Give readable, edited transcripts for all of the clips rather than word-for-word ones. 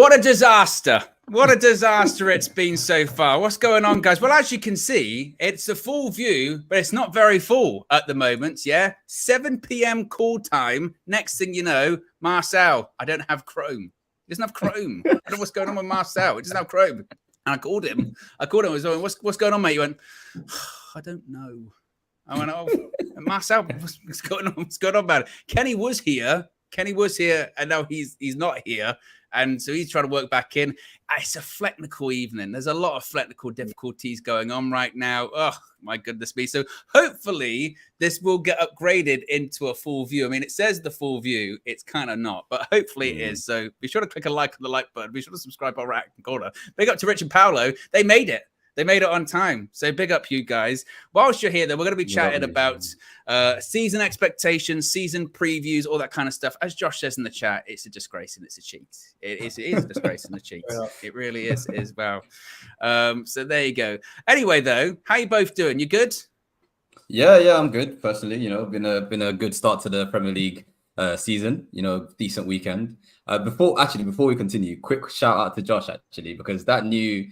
What a disaster. What a disaster it's been so far. What's going on, guys? Well, as you can see, it's a full view, but it's not very full at the moment, yeah? 7 p.m. call time. Next thing you know, Marcel, I don't have Chrome. He doesn't have Chrome. I don't know what's going on with Marcel. He doesn't have Chrome. And I called him. I was like, what's going on, mate? He went, I don't know. I went, oh, Marcel, what's going on? What's going on, man? Kenny was here, and now he's not here. And so he's trying to work back in. It's a technical evening. There's a lot of technical difficulties going on right now. Oh, my goodness me. So hopefully this will get upgraded into a full view. I mean, it says the full view. It's kind of not, but hopefully it is. So be sure to click a like on the like button. Be sure to subscribe on Rack and Corner. Big up to Rich and Paolo. They made it. They made it on time. So big up you guys. Whilst you're here, though, we're going to be chatting about season expectations, season previews, all that kind of stuff. As Josh says in the chat, it's a disgrace and it's a cheat. It is a disgrace and a cheat. It really is as well. So there you go. Anyway, though, how you both doing? You good? Yeah, I'm good. Personally, been a good start to the Premier League season. Decent weekend. Before we continue, quick shout out to Josh actually, because that new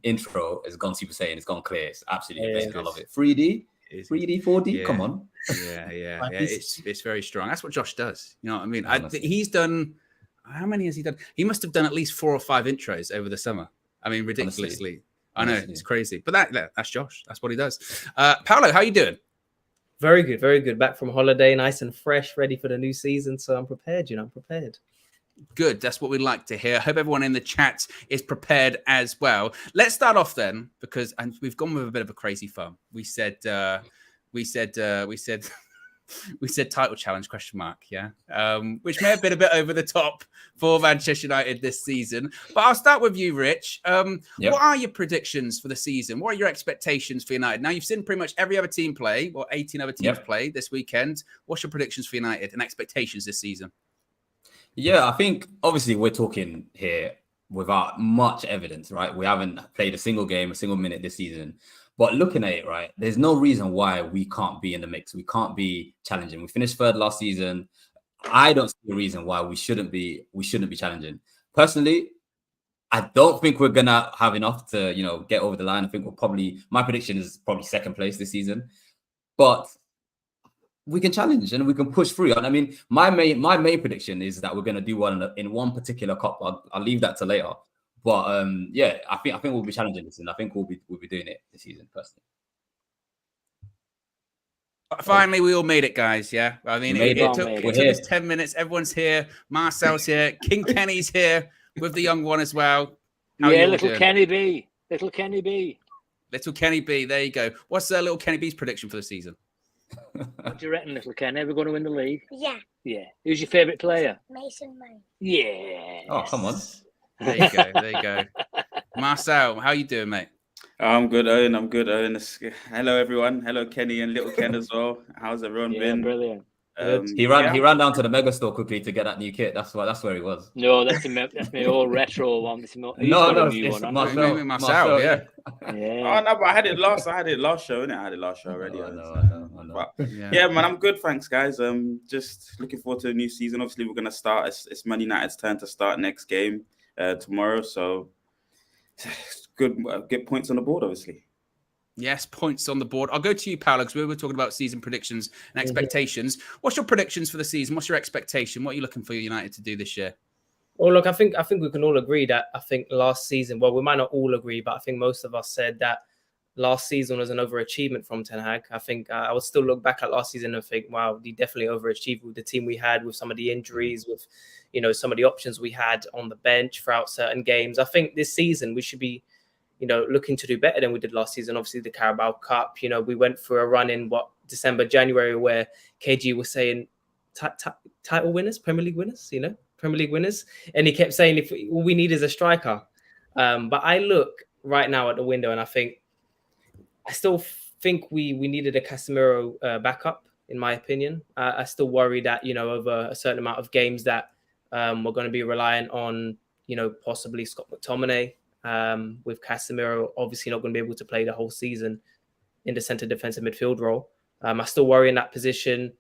intro has gone Super Saiyan. It's gone clear. It's absolutely amazing. I love it. 3D, 4D. Yeah. Come on. Yeah. It's very strong. That's what Josh does. You know what I mean? He's done. How many has he done? He must have done at least 4 or 5 intros over the summer. I mean, ridiculously. Honestly. I know it's crazy, but that's Josh. That's what he does. Paolo, how you doing? Very good, very good. Back from holiday, nice and fresh, ready for the new season. So I'm prepared. I'm prepared. Good. That's what we'd like to hear. I hope everyone in the chat is prepared as well. Let's start off then, because we've gone with a bit of a crazy fun. We said title challenge ? Yeah, which may have been a bit over the top for Manchester United this season. But I'll start with you, Rich. What are your predictions for the season? What are your expectations for United? Now, you've seen pretty much every other team play, or 18 other teams play this weekend. What's your predictions for United and expectations this season? Yeah, I think obviously we're talking here without much evidence, right? We haven't played a single game, a single minute this season. But looking at it, right, there's no reason why we can't be in the mix. We can't be challenging. We finished 3rd last season. I don't see a reason why we shouldn't be challenging. Personally, I don't think we're gonna have enough to, get over the line. I think my prediction is probably 2nd place this season. But we can challenge and we can push through. And I mean, my main prediction is that we're gonna do well in one particular cup. I'll leave that to later. But I think we'll be challenging this, and I think we'll be doing it this season personally. Finally, we all made it, guys. Yeah, I mean, it took us 10 minutes. Everyone's here. Marcel's here. King Kenny's here with the young one as well. Little Kenny B. Little Kenny B. There you go. What's little Kenny B's prediction for the season? What do you reckon, little Kenny? Are we going to win the league? Yeah. Who's your favourite player? Mason Mount. Yeah. Oh, come on. There you go. Marcel, how you doing, mate? I'm good, Owen. Hello, everyone. Hello, Kenny and little Ken as well. How's everyone been? Brilliant. He ran down to the mega store quickly to get that new kit. That's where he was. No, that's my old retro one. It's Marcel. Yeah. Oh no, but I had it last show, innit? I had it last show already. I know. But, yeah, man, I'm good. Thanks, guys. Just looking forward to the new season. Obviously, we're gonna start. It's Man United's turn to start next game tomorrow. So good. Get points on the board, obviously. Yes, points on the board. I'll go to you, Paolo, because we were talking about season predictions and expectations. What's your predictions for the season? What's your expectation? What are you looking for United to do this year? Well, look, I think we can all agree that last season, well, we might not all agree, but I think most of us said that last season was an overachievement from Ten Hag. I think I would still look back at last season and think, wow, he definitely overachieved with the team we had, with some of the injuries, with some of the options we had on the bench throughout certain games. I think this season we should be looking to do better than we did last season. Obviously, the Carabao Cup, we went through a run in December, January, where KG was saying title winners, Premier League winners, Premier League winners. And he kept saying, if all we need is a striker. But I look right now at the window and I still think we needed a Casemiro backup, in my opinion. I still worry that, over a certain amount of games that we're going to be reliant on, possibly Scott McTominay. With Casemiro obviously not going to be able to play the whole season in the centre defensive midfield role. I still worry in that position.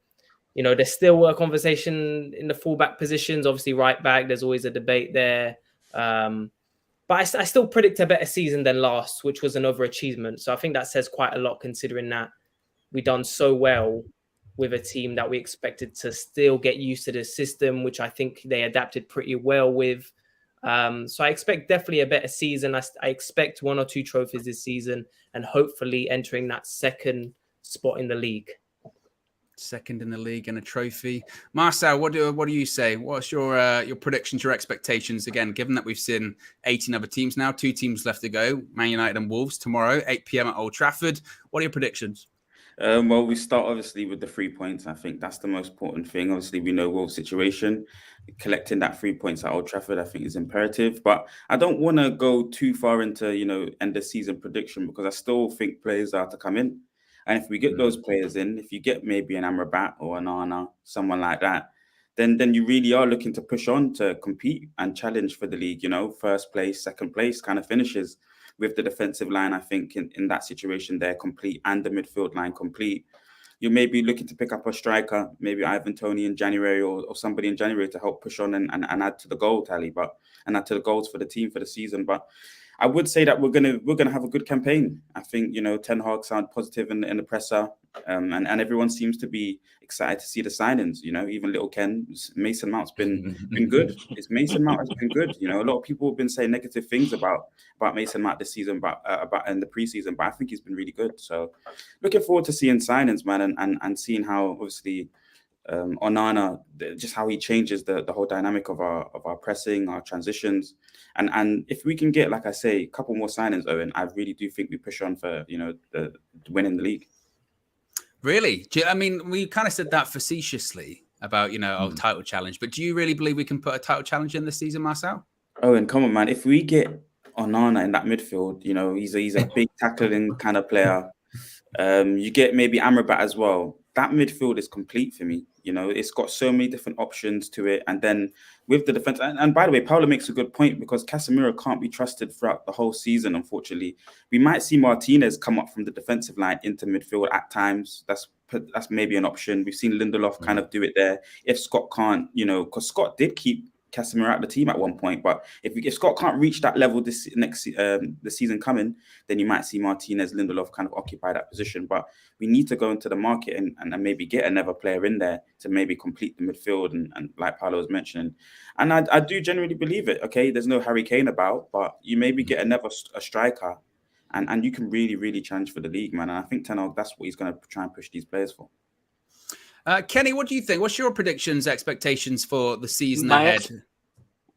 There's still a conversation in the fullback positions. Obviously, right back, there's always a debate there. But I still predict a better season than last, which was an overachievement. So I think that says quite a lot, considering that we done so well with a team that we expected to still get used to the system, which I think they adapted pretty well with. So I expect definitely a better season. I expect 1 or 2 trophies this season, and hopefully entering that second spot in the league. Second in the league and a trophy. Marcel, what do you say? What's your predictions, your expectations? Again, given that we've seen 18 other teams now, 2 teams left to go, Man United and Wolves tomorrow, 8 p.m. at Old Trafford. What are your predictions? Well, we start obviously with the 3 points. I think that's the most important thing. Obviously, we know Wolves' situation. Collecting that 3 points at Old Trafford, I think, is imperative. But I don't want to go too far into, end of season prediction, because I still think players are to come in. And if we get those players in, if you get maybe an Amrabat or an Onana, someone like that, then you really are looking to push on to compete and challenge for the league, first place, second place kind of finishes. With the defensive line, I think in that situation, they're complete, and the midfield line complete. You may be looking to pick up a striker, maybe Ivan Toney in January or somebody in January to help push on and add to the goal tally, and add to the goals for the team for the season. But I would say that we're gonna have a good campaign. I think Ten Hag sound positive in the presser, and everyone seems to be excited to see the signings. Even little Ken, Mason Mount's been good. Mason Mount has been good. A lot of people have been saying negative things about Mason Mount this season, about in the preseason, but I think he's been really good. So looking forward to seeing signings, man, and seeing how obviously. Onana, just how he changes the whole dynamic of our pressing, our transitions, and if we can get, like I say, a couple more signings, Owen, I really do think we push on for the winning the league. Really? I mean, we kind of said that facetiously about our title challenge, but do you really believe we can put a title challenge in this season, Marcel? Owen, come on, man! If we get Onana in that midfield, he's a big tackling kind of player. You get maybe Amrabat as well. That midfield is complete for me. It's got so many different options to it. And then with the defense, and by the way, Paolo makes a good point, because Casemiro can't be trusted throughout the whole season, unfortunately. We might see Martinez come up from the defensive line into midfield at times. That's maybe an option. We've seen Lindelof kind of do it there. If Scott can't, because Scott did keep Casemiro out of the team at one point, but if Scott can't reach that level the season coming, then you might see Martinez, Lindelof kind of occupy that position. But we need to go into the market and maybe get another player in there to maybe complete the midfield, and like Paolo was mentioning. And I do genuinely believe it. Okay, there's no Harry Kane about, but you maybe get a striker, and you can really, really challenge for the league, man. And I think Ten Hag, that's what he's going to try and push these players for. Kenny, what do you think? What's your predictions, expectations for the season ahead?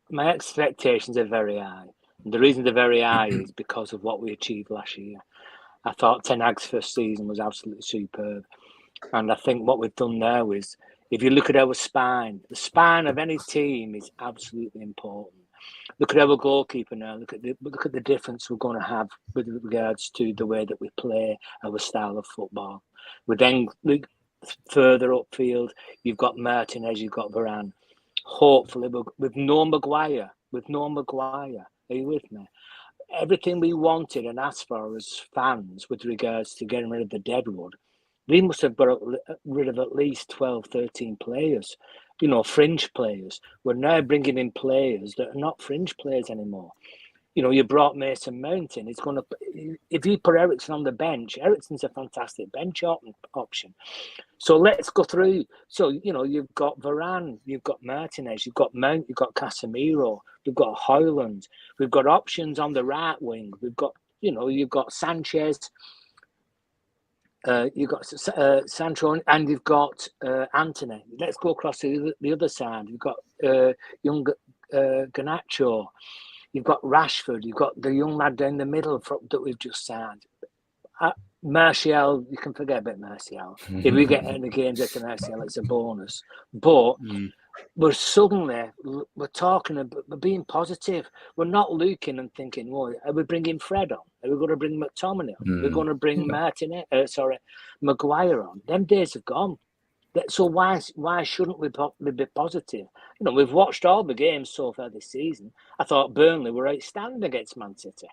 My expectations are very high. And the reason they're very high is because of what we achieved last year. I thought Ten Hag's first season was absolutely superb. And I think what we've done now is, if you look at our spine, the spine of any team is absolutely important. Look at our goalkeeper now. Look at the difference we're going to have with regards to the way that we play, our style of football. We then look further upfield. You've got Martinez, you've got Varane. Hopefully, with no Maguire. Are you with me? Everything we wanted and asked for as fans with regards to getting rid of the deadwood, we must have got rid of at least 12, 13 players, fringe players. We're now bringing in players that are not fringe players anymore. You brought Mason Mount in. It's going to, if you put Eriksen on the bench, Eriksen's a fantastic bench option. So let's go through. So, you've got Varane, you've got Martinez, you've got Mount, you've got Casemiro, you've got Højlund. We've got options on the right wing. We've got, you've got Sanchez, you've got Sancho, and you've got Antony. Let's go across to the other side. You've got young Garnacho. You've got Rashford. You've got the young lad down the middle that we've just signed. Martial, you can forget about Martial. If we get any games after Martial, it's a bonus. But we're talking about being positive. We're not looking and thinking, well, are we bringing Fred on? Are we going to bring McTominay on? We're going to bring Maguire on. Them days have gone. So why shouldn't we be positive? We've watched all the games so far this season. I thought Burnley were outstanding against Man City.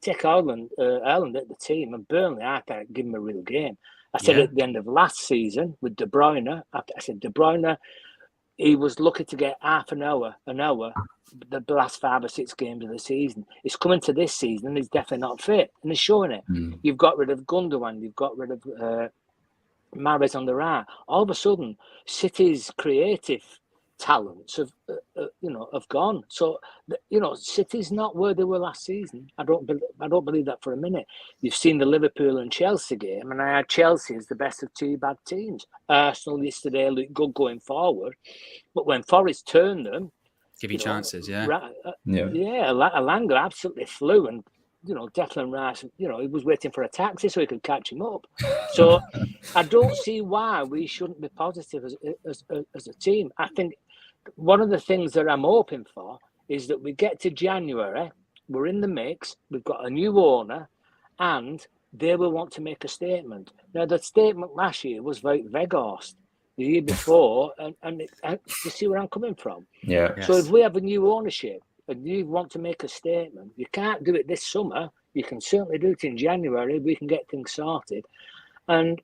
Take Ireland at the team, and Burnley, I can't give them a real game. I said at the end of last season with De Bruyne, I said De Bruyne, he was lucky to get half an hour, the last 5 or 6 games of the season. He's coming to this season and he's definitely not fit, and he's showing it. You've got rid of Gundogan, you've got rid of Mahrez on the right. All of a sudden, City's creative talents have gone. So City's not where they were last season. I don't believe that for a minute. You've seen the Liverpool and Chelsea game, and I had Chelsea as the best of 2 bad teams. Arsenal yesterday looked good going forward, but when Forest turned them, give you chances, Alanga absolutely flew, and Declan Rice, he was waiting for a taxi so he could catch him up. So I don't see why we shouldn't be positive as a team. I think one of the things that I'm hoping for is that we get to January, we're in the mix, we've got a new owner, and they will want to make a statement. Now, the statement last year was about Weghorst. The year before, and you see where I'm coming from? Yeah. So if we have a new ownership and you want to make a statement, you can't do it this summer. You can certainly do it in January. We can get things sorted. And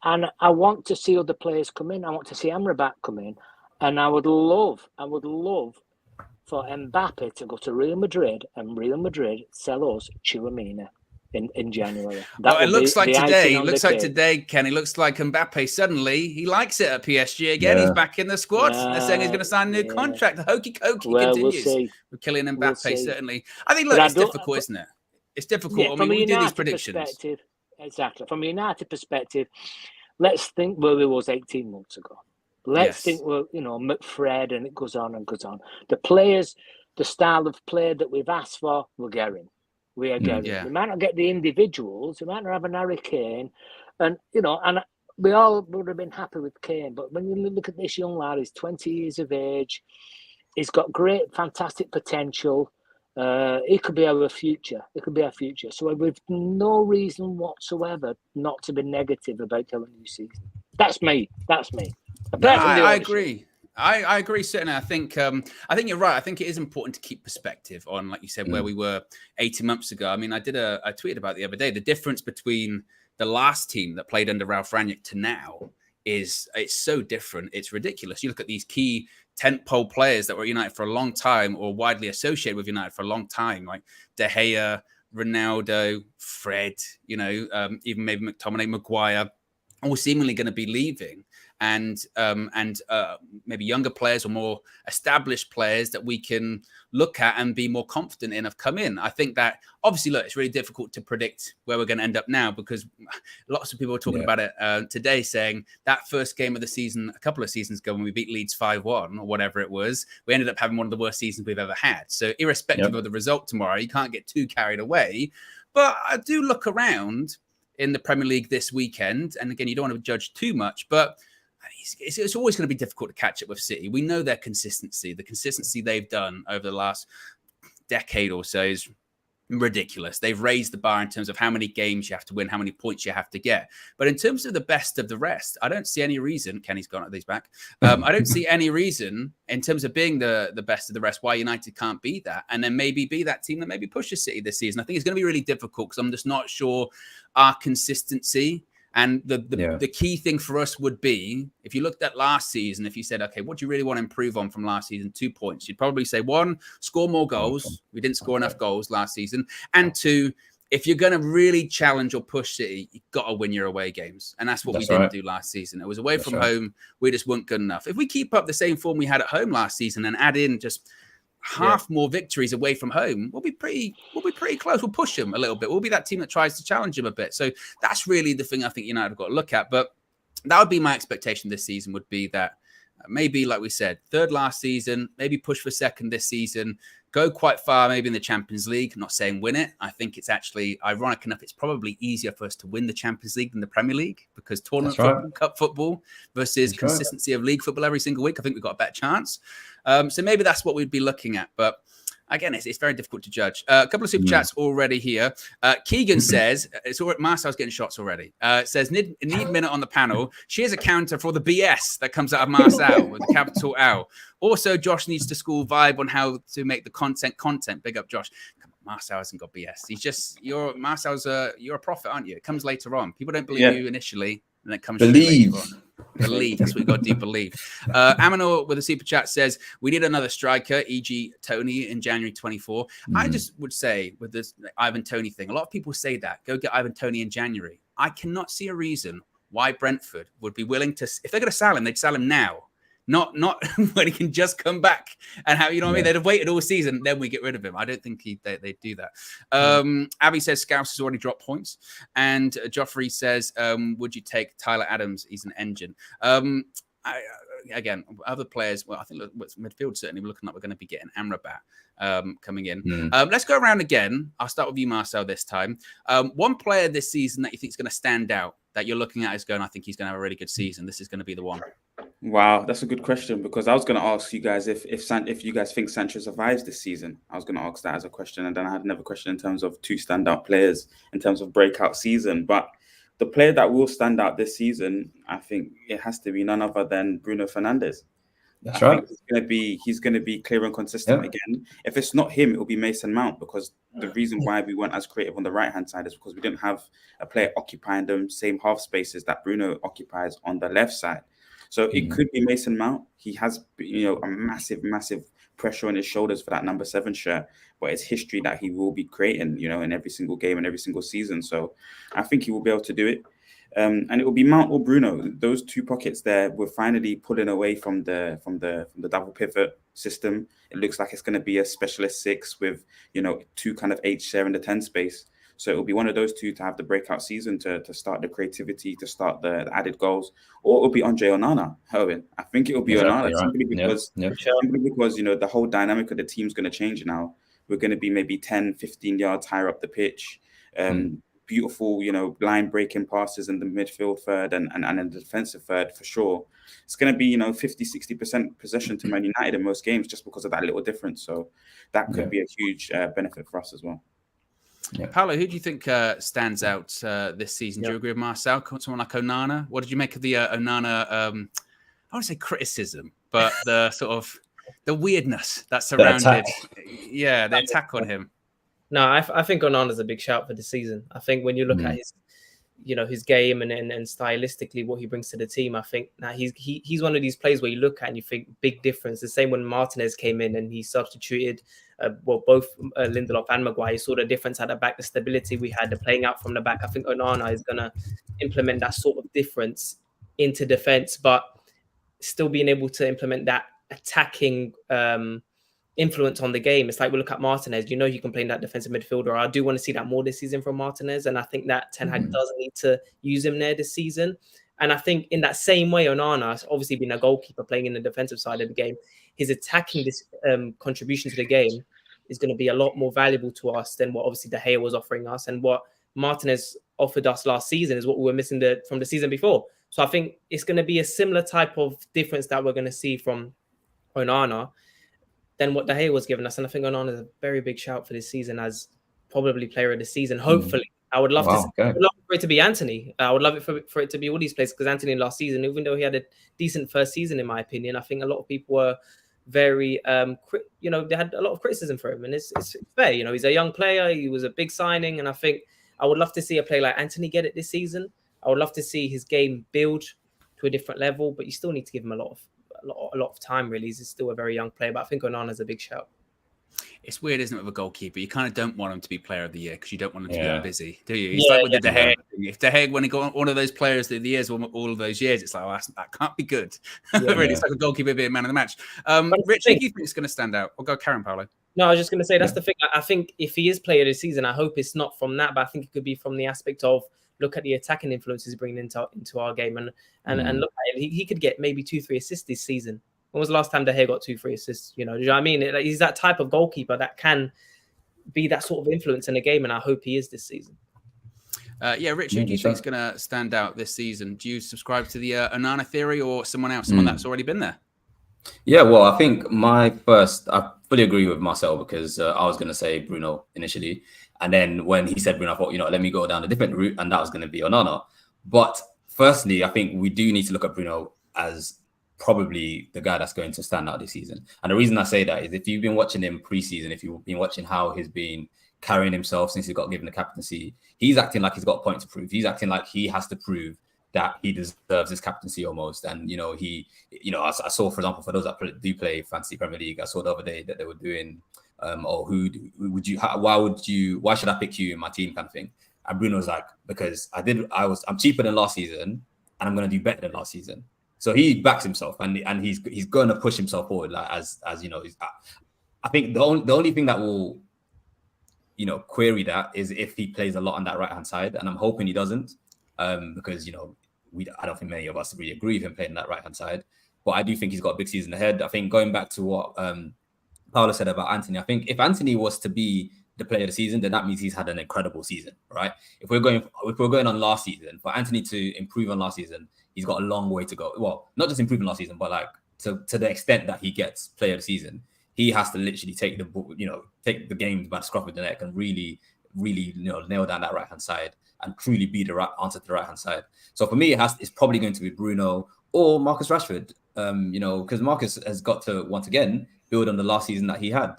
and I want to see other players come in. I want to see Amrabat come in. And I would love for Mbappe to go to Real Madrid and Real Madrid sell us Tchouaméni in January. It looks like today, Kenny, looks like Mbappe suddenly, he likes it at PSG again. He's back in the squad. They're saying he's going to sign a new contract. The hokey continues with Kylian Mbappe, certainly. I think, look, it's difficult, isn't it? It's difficult. Yeah, I mean, we do these predictions. Exactly. From a United perspective, let's think where we was 18 months ago. Let's think, McFred, and it goes on and goes on. The players, the style of play that we've asked for, we're getting. We are getting. We might not get the individuals. We might not have an Harry Kane. And, and we all would have been happy with Kane. But when you look at this young lad, he's 20 years of age. He's got great, fantastic potential. He could be our future. It could be our future. So we've no reason whatsoever not to be negative about our new season. That's me. No, I agree. I agree, certainly. I think you're right. I think it is important to keep perspective on, like you said, where we were 18 months ago. I mean, I tweeted about the other day, the difference between the last team that played under Ralph Rangnick to now it's so different. It's ridiculous. You look at these key tentpole players that were at United for a long time or widely associated with United for a long time, like De Gea, Ronaldo, Fred, even maybe McTominay, Maguire, all seemingly going to be leaving. And maybe younger players or more established players that we can look at and be more confident in have come in. I think that obviously, look, it's really difficult to predict where we're going to end up now because lots of people are talking about it today, saying that first game of the season, a couple of seasons ago when we beat Leeds 5-1 or whatever it was, we ended up having one of the worst seasons we've ever had. So irrespective of the result tomorrow, you can't get too carried away. But I do look around in the Premier League this weekend. And again, you don't want to judge too much, but it's always going to be difficult to catch up with City. We know their consistency. The consistency they've done over the last decade or so is ridiculous. They've raised the bar in terms of how many games you have to win, how many points you have to get. But in terms of the best of the rest, I don't see any reason. Kenny's gone at these back. I don't see any reason in terms of being the best of the rest why United can't be that, and then maybe be that team that maybe pushes City this season. I think it's going to be really difficult because I'm just not sure our consistency. And the key thing for us would be, if you looked at last season, if you said, okay, what do you really want to improve on from last season? 2 points. You'd probably say, 1, score more goals. We didn't score enough goals last season. And 2, if you're going to really challenge or push City, you've got to win your away games. And that's what we didn't do last season. It was away from home. We just weren't good enough. If we keep up the same form we had at home last season and add in just half more victories away from home, we'll be pretty close. We'll push them a little bit. We'll be that team that tries to challenge them a bit. So that's really the thing I think United have got to look at. But that would be my expectation this season, would be that maybe, like we said, third last season, maybe push for second this season, go quite far, maybe in the Champions League. I'm not saying win it. I think it's actually, ironic enough, it's probably easier for us to win the Champions League than the Premier League, because tournament football, cup football versus consistency of league football every single week, I think we've got a better chance. So maybe that's what we'd be looking at. But again, it's very difficult to judge. A couple of super chats already here. Keegan says, it's all right, Marcel's getting shots already. Says, need minute on the panel. She is a counter for the BS that comes out of Marcel with a capital L. Also, Josh needs to school vibe on how to make the content. Big up, Josh. Come on, Marcel hasn't got BS. He's just, you're a prophet, aren't you? It comes later on. People don't believe you initially, and it comes later on. Believe. That's what you got to do, believe. Amanor with a super chat says, we need another striker, e.g. Tony in January 24. I just would say with this Ivan Toney thing, a lot of people say that. Go get Ivan Toney in January. I cannot see a reason why Brentford would be willing to, if they're going to sell him, they'd sell him now. Not when he can just come back and have, you know what I mean? They'd have waited all season, then we get rid of him. I don't think they'd do that. Abby says Scouse has already dropped points. And Joffrey says, would you take Tyler Adams? He's an engine. Again, other players, well, I think midfield certainly we're looking like we're going to be getting Amrabat coming in. Let's go around again. I'll start with you, Marcel, this time. One player this season that you think is going to stand out that you're looking at is going, I think he's going to have a really good season. This is going to be the one. Wow, that's a good question, because I was going to ask you guys if you guys think Sancho survives this season. I was going to ask that as a question, and then I had another question in terms of two standout players in terms of breakout season. But the player that will stand out this season, I think it has to be none other than Bruno Fernandes. That's right. He's going to be clear and consistent again. If it's not him, it will be Mason Mount, because the reason why we weren't as creative on the right-hand side is because we didn't have a player occupying the same half spaces that Bruno occupies on the left side. So it could be Mason Mount. He has, a massive pressure on his shoulders for that number 7 shirt, but it's history that he will be creating, in every single game and every single season. So I think he will be able to do it. And it will be Mount or Bruno. Those two pockets there, we're finally pulling away from the double pivot system. It looks like it's going to be a specialist 6 with, 2 kind of 8 share in the 10 space. So it will be one of those two to have the breakout season, to start the creativity, to start the added goals, or it will be Andre Onana. Owen, I think it will be Onana, simply because the whole dynamic of the team is going to change now. We're going to be maybe 10, 15 yards higher up the pitch. Beautiful, line breaking passes in the midfield third and in the defensive third for sure. It's going to be, 50-60% possession to Man United in most games just because of that little difference. So that could be a huge benefit for us as well. Yeah. Paolo, who do you think stands out this season? Do you agree with Marcel? Someone like Onana? What did you make of the Onana, I wouldn't say criticism, but the sort of the weirdness that surrounded the attack on him? No, I think Onana's a big shout for the season. I think when you look at his, his game and stylistically what he brings to the team, I think now he's one of these players where you look at and you think big difference. The same when Martinez came in and he substituted both Lindelof and Maguire. You saw the difference at the back, the stability we had, the playing out from the back. I think Onana is going to implement that sort of difference into defense, but still being able to implement that attacking influence on the game. It's like we look at Martinez, you can play in that defensive midfielder. I do want to see that more this season from Martinez, and I think that Ten Hag does need to use him there this season. And I think in that same way, Onana, obviously being a goalkeeper playing in the defensive side of the game, his attacking contribution to the game is going to be a lot more valuable to us than what obviously De Gea was offering us, and what Martinez offered us last season is what we were missing from the season before. So I think it's going to be a similar type of difference that we're going to see from Onana than what De Gea was giving us. And I think Onana is a very big shout for this season as probably player of the season. Hopefully, I would love I would love for it to be Anthony. I would love it for it to be all these players, because Anthony last season, even though he had a decent first season, in my opinion, I think a lot of people were very, they had a lot of criticism for him, and it's fair. He's a young player. He was a big signing, and I think I would love to see a player like Anthony get it this season. I would love to see his game build to a different level, but you still need to give him a lot of time, really. He's still a very young player, but I think Onana's a big shout. It's weird, isn't it, with a goalkeeper? You kind of don't want him to be player of the year because you don't want him to be that busy, do you? It's like with the De Gea. If De Gea, when he got one of those players of the years, all of those years, it's like, that can't be good. Really, it's like a goalkeeper being man of the match. Rich, who do you think is going to stand out? I'll go Karen, Paolo. No, I was just going to say, that's the thing. I think if he is player this season, I hope it's not from that, but I think it could be from the aspect of, look at the attacking influences bringing into our game, and look at it. He could get maybe 2-3 assists this season. When was the last time De Gea got 2-3 assists? Do you know what I mean? He's that type of goalkeeper that can be that sort of influence in the game, and I hope he is this season. Rich, who do you think is going to stand out this season? Do you subscribe to the Onana theory, or someone else, someone that's already been there? Yeah, well, I think I fully agree with Marcel, because I was going to say Bruno initially. And then when he said Bruno, I thought, let me go down a different route, and that was going to be Onana. But firstly, I think we do need to look at Bruno as probably the guy that's going to stand out this season. And the reason I say that is, if you've been watching him pre-season, if you've been watching how he's been carrying himself since he got given the captaincy, he's acting like he's got a point to prove. He's acting like he has to prove that he deserves his captaincy almost. And, I saw, for example, for those that do play Fantasy Premier League, I saw the other day that they were doing, why should I pick you in my team kind of thing? And Bruno was like, because I'm cheaper than last season and I'm going to do better than last season. So he backs himself and he's going to push himself forward. Like, as I think the only thing that will, query that is if he plays a lot on that right-hand side. And I'm hoping he doesn't, because, I don't think many of us really agree with him playing that right-hand side. But I do think he's got a big season ahead. I think going back to what Paolo said about Anthony, I think if Anthony was to be the player of the season, then that means he's had an incredible season, right? If we're going on last season, for Anthony to improve on last season, he's got a long way to go. Well, not just improving last season, but like to the extent that he gets player of the season, he has to literally take the games by the scruff of the neck and really, really, nail down that right hand side and truly be the right answer to the right hand side. So for me, it's probably going to be Bruno or Marcus Rashford, because Marcus has got to once again build on the last season that he had.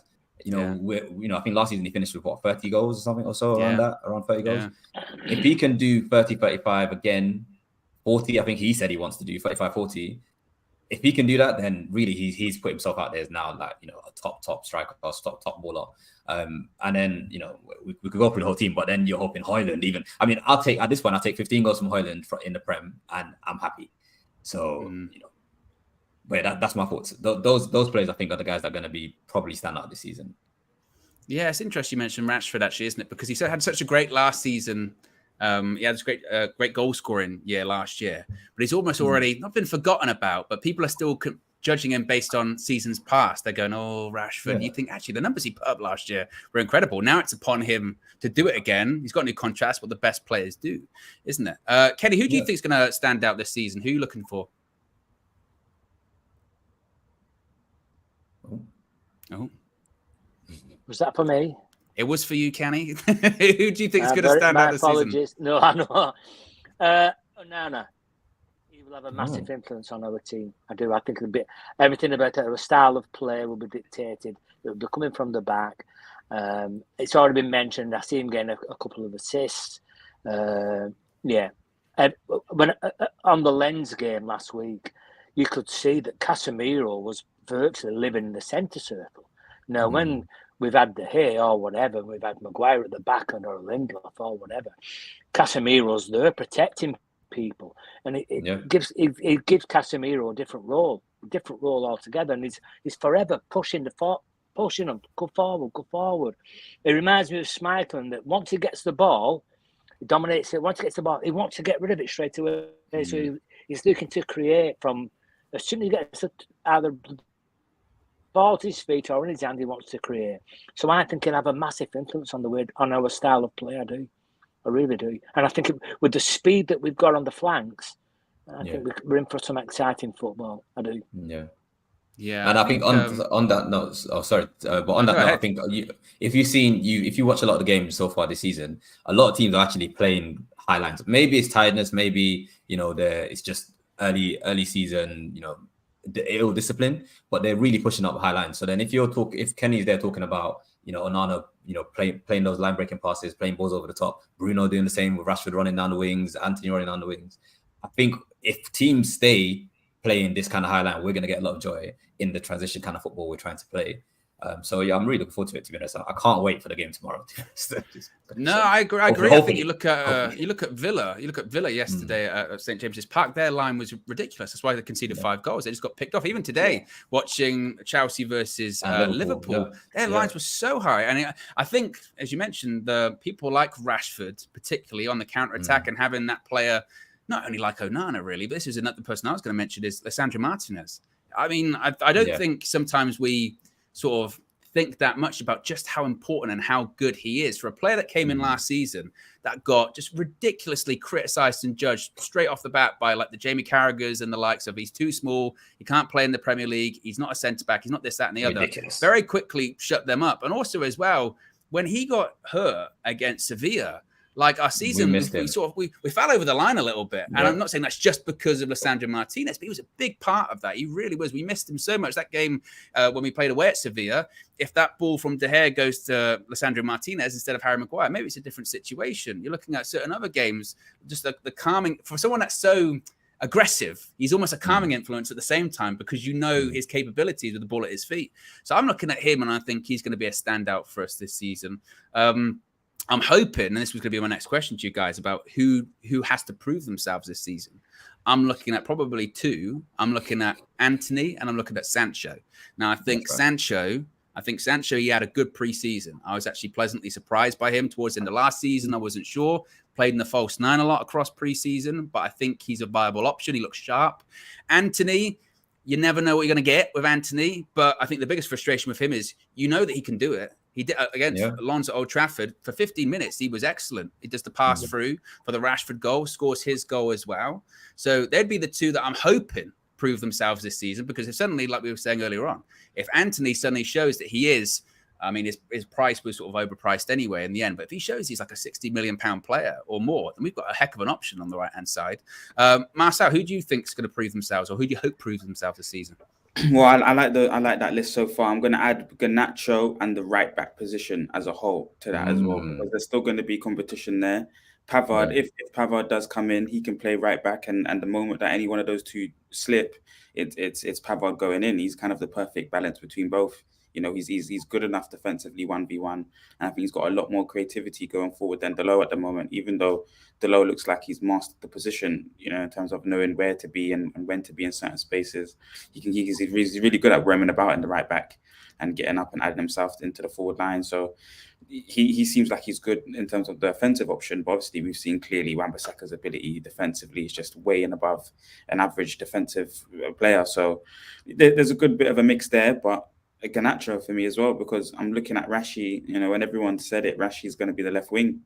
I think last season he finished with 30 goals or something or so, around 30 goals. Yeah. If he can do 30, 35 again, 40, I think he said he wants to do 35, 40. If he can do that, then really he's put himself out there as now like, a top striker, top baller. And then, we could go through the whole team, but then you're hoping Højlund even. I mean, I'll take 15 goals from Højlund in the Prem and I'm happy. So, but that's my thoughts. Those players, I think, are the guys that are going to be probably stand out this season. Yeah, it's interesting you mentioned Rashford, actually, isn't it? Because he had such a great last season. He had this great goal scoring year last year, but he's almost already not been forgotten about. But people are still judging him based on seasons past. They're going, "Oh, Rashford." Yeah. You think actually the numbers he put up last year were incredible. Now it's upon him to do it again. He's got a new contract. That's what the best players do, isn't it? Kenny, who do you think is going to stand out this season? Who are you looking for? Oh, was that for me? It was for you, Kenny. Who do you think is going to stand out this season? No, I know. Onana. He will have a massive influence on our team. I do. I think everything about our style of play will be dictated. It will be coming from the back. It's already been mentioned. I see him getting a couple of assists. When on the Lens game last week, you could see that Casemiro was virtually living in the centre circle. Now, when we've had De Gea or whatever, we've had Maguire at the back or Lindelof or whatever, Casemiro's there protecting people, and it gives Casemiro a different role altogether, and he's forever pushing them, go forward. It reminds me of Schmeichel, that once he gets the ball, he dominates it. Once he gets the ball, he wants to get rid of it straight away. So he's looking to create from as soon as he gets either ball to his feet or in his hand, he wants to create. So I think he'll have a massive influence on our style of play. I really do. And I think with the speed that we've got on the flanks, I think we're in for some exciting football. I do. Yeah. And I think on that note, but on that note, I think if you watch a lot of the games so far this season, a lot of teams are actually playing high lines. Maybe it's tiredness, maybe it's just early season, the ill discipline, but they're really pushing up high lines. So then if Kenny's there talking about, Onana, playing those line breaking passes, playing balls over the top, Bruno doing the same with Rashford running down the wings, Anthony running down the wings. I think if teams stay playing this kind of high line, we're going to get a lot of joy in the transition kind of football we're trying to play. I'm really looking forward to it, to be honest. I can't wait for the game tomorrow. I agree. I think you look at Villa. You look at Villa yesterday at St James's Park. Their line was ridiculous. That's why they conceded 5 goals. They just got picked off. Even today, watching Chelsea versus Liverpool, their lines were so high. And I think, as you mentioned, the people like Rashford, particularly on the counter attack, and having that player not only like Onana, really, but this is another person I was going to mention is Lisandro Martinez. I mean, I don't think sometimes we sort of think that much about just how important and how good he is for a player that came in last season that got just ridiculously criticized and judged straight off the bat by like the Jamie Carragher's and the likes of he's too small, he can't play in the Premier League, he's not a centre back, he's not this, that, and the other. Very quickly shut them up. And also as well, when he got hurt against Sevilla Like our season, we fell over the line a little bit. And I'm not saying that's just because of Lisandro Martinez, but he was a big part of that. He really was. We missed him so much. That game when we played away at Sevilla, if that ball from De Gea goes to Lisandro Martinez instead of Harry Maguire, maybe it's a different situation. You're looking at certain other games, just the calming, for someone that's so aggressive, he's almost a calming influence at the same time because you know his capabilities with the ball at his feet. So I'm looking at him and I think he's going to be a standout for us this season. I'm hoping, and this was going to be my next question to you guys, about who has to prove themselves this season. I'm looking at probably two. I'm looking at Anthony and I'm looking at Sancho. Now, I think Sancho, he had a good preseason. I was actually pleasantly surprised by him towards the end of last season. I wasn't sure. Played in the false nine a lot across preseason, but I think he's a viable option. He looks sharp. Anthony, you never know what you're going to get with Anthony, but I think the biggest frustration with him is you know that he can do it. He did against Alonso at Old Trafford for 15 minutes. He was excellent. He does the pass through for the Rashford goal, scores his goal as well. So they'd be the two that I'm hoping prove themselves this season, because if suddenly, like we were saying earlier on, if Anthony suddenly shows that he is, I mean, his price was sort of overpriced anyway in the end, but if he shows he's like a £60 million player or more, then we've got a heck of an option on the right-hand side. Marcel, who do you think is going to prove themselves, or who do you hope proves themselves this season? Well, I like that list so far. I'm going to add Garnacho and the right back position as a whole to that as well, because there's still going to be competition there. Pavard, if Pavard does come in, he can play right back, and the moment that any one of those two slip, it's Pavard going in. He's kind of the perfect balance between both. You know, he's good enough defensively 1v1, and I think he's got a lot more creativity going forward than Dalot at the moment. Even though Dalot looks like he's mastered the position, you know, in terms of knowing where to be and when to be in certain spaces. He's really good at roaming about in the right back and getting up and adding himself into the forward line. So he seems like he's good in terms of the offensive option. But obviously, we've seen clearly Wan-Bissaka's ability defensively is just way and above an average defensive player. So there's a good bit of a mix there, but Garnacho for me as well, because I'm looking at Rashi, you know, when everyone said it, Rashi is going to be the left wing.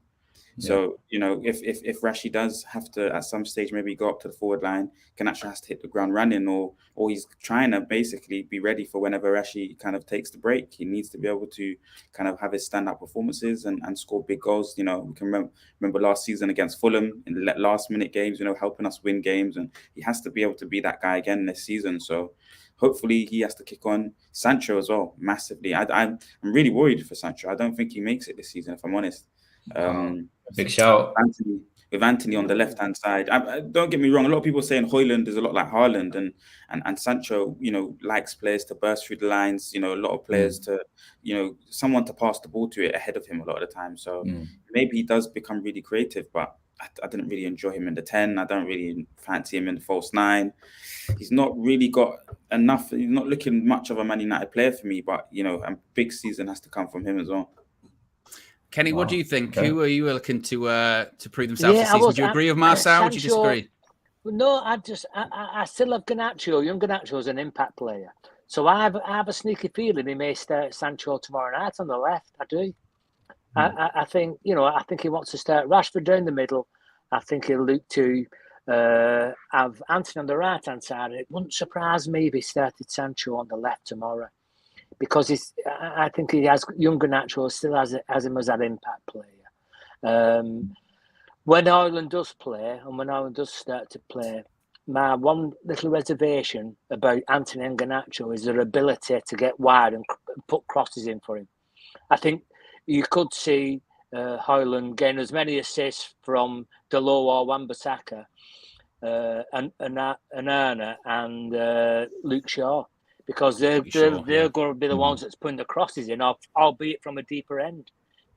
So, you know, if Rashi does have to at some stage maybe go up to the forward line, Garnacho has to hit the ground running, or he's trying to basically be ready for whenever Rashi kind of takes the break. He needs to be able to kind of have his stand-up performances and score big goals. You know, we can remember last season against Fulham in the last-minute games, you know, helping us win games, and he has to be able to be that guy again this season. So hopefully he has to kick on. Sancho as well, massively. I'm really worried for Sancho. I don't think he makes it this season, if I'm honest. Big shout. With Anthony on the left-hand side. Don't get me wrong, a lot of people saying Højlund is a lot like Haaland, and Sancho, you know, likes players to burst through the lines, you know, a lot of players to, you know, someone to pass the ball to it ahead of him a lot of the time. So maybe he does become really creative, but I didn't really enjoy him in the 10. I don't really fancy him in the false 9. He's not really got enough. He's not looking much of a Man United player for me, but, you know, a big season has to come from him as well. Kenny, what do you think? Okay. Who are you looking to prove themselves this season? Would you agree with Marcel? Would you disagree? No, I still have Garnacho. Young Garnacho is an impact player. So I have a sneaky feeling he may start Sancho tomorrow night on the left. I do. I think, you know, I think he wants to start Rashford down the middle. I think he'll look to have Anthony on the right-hand side. It wouldn't surprise me if he started Sancho on the left tomorrow, because I think he has young Garnacho still has him as an impact player. When Højlund does play, and when Højlund does start to play, my one little reservation about Anthony and Garnacho is their ability to get wide and put crosses in for him. I think you could see Højlund gain as many assists from Dalot or Wan-Bissaka, and Onana and Luke Shaw, because they're going to be the ones that's putting the crosses in, albeit from a deeper end.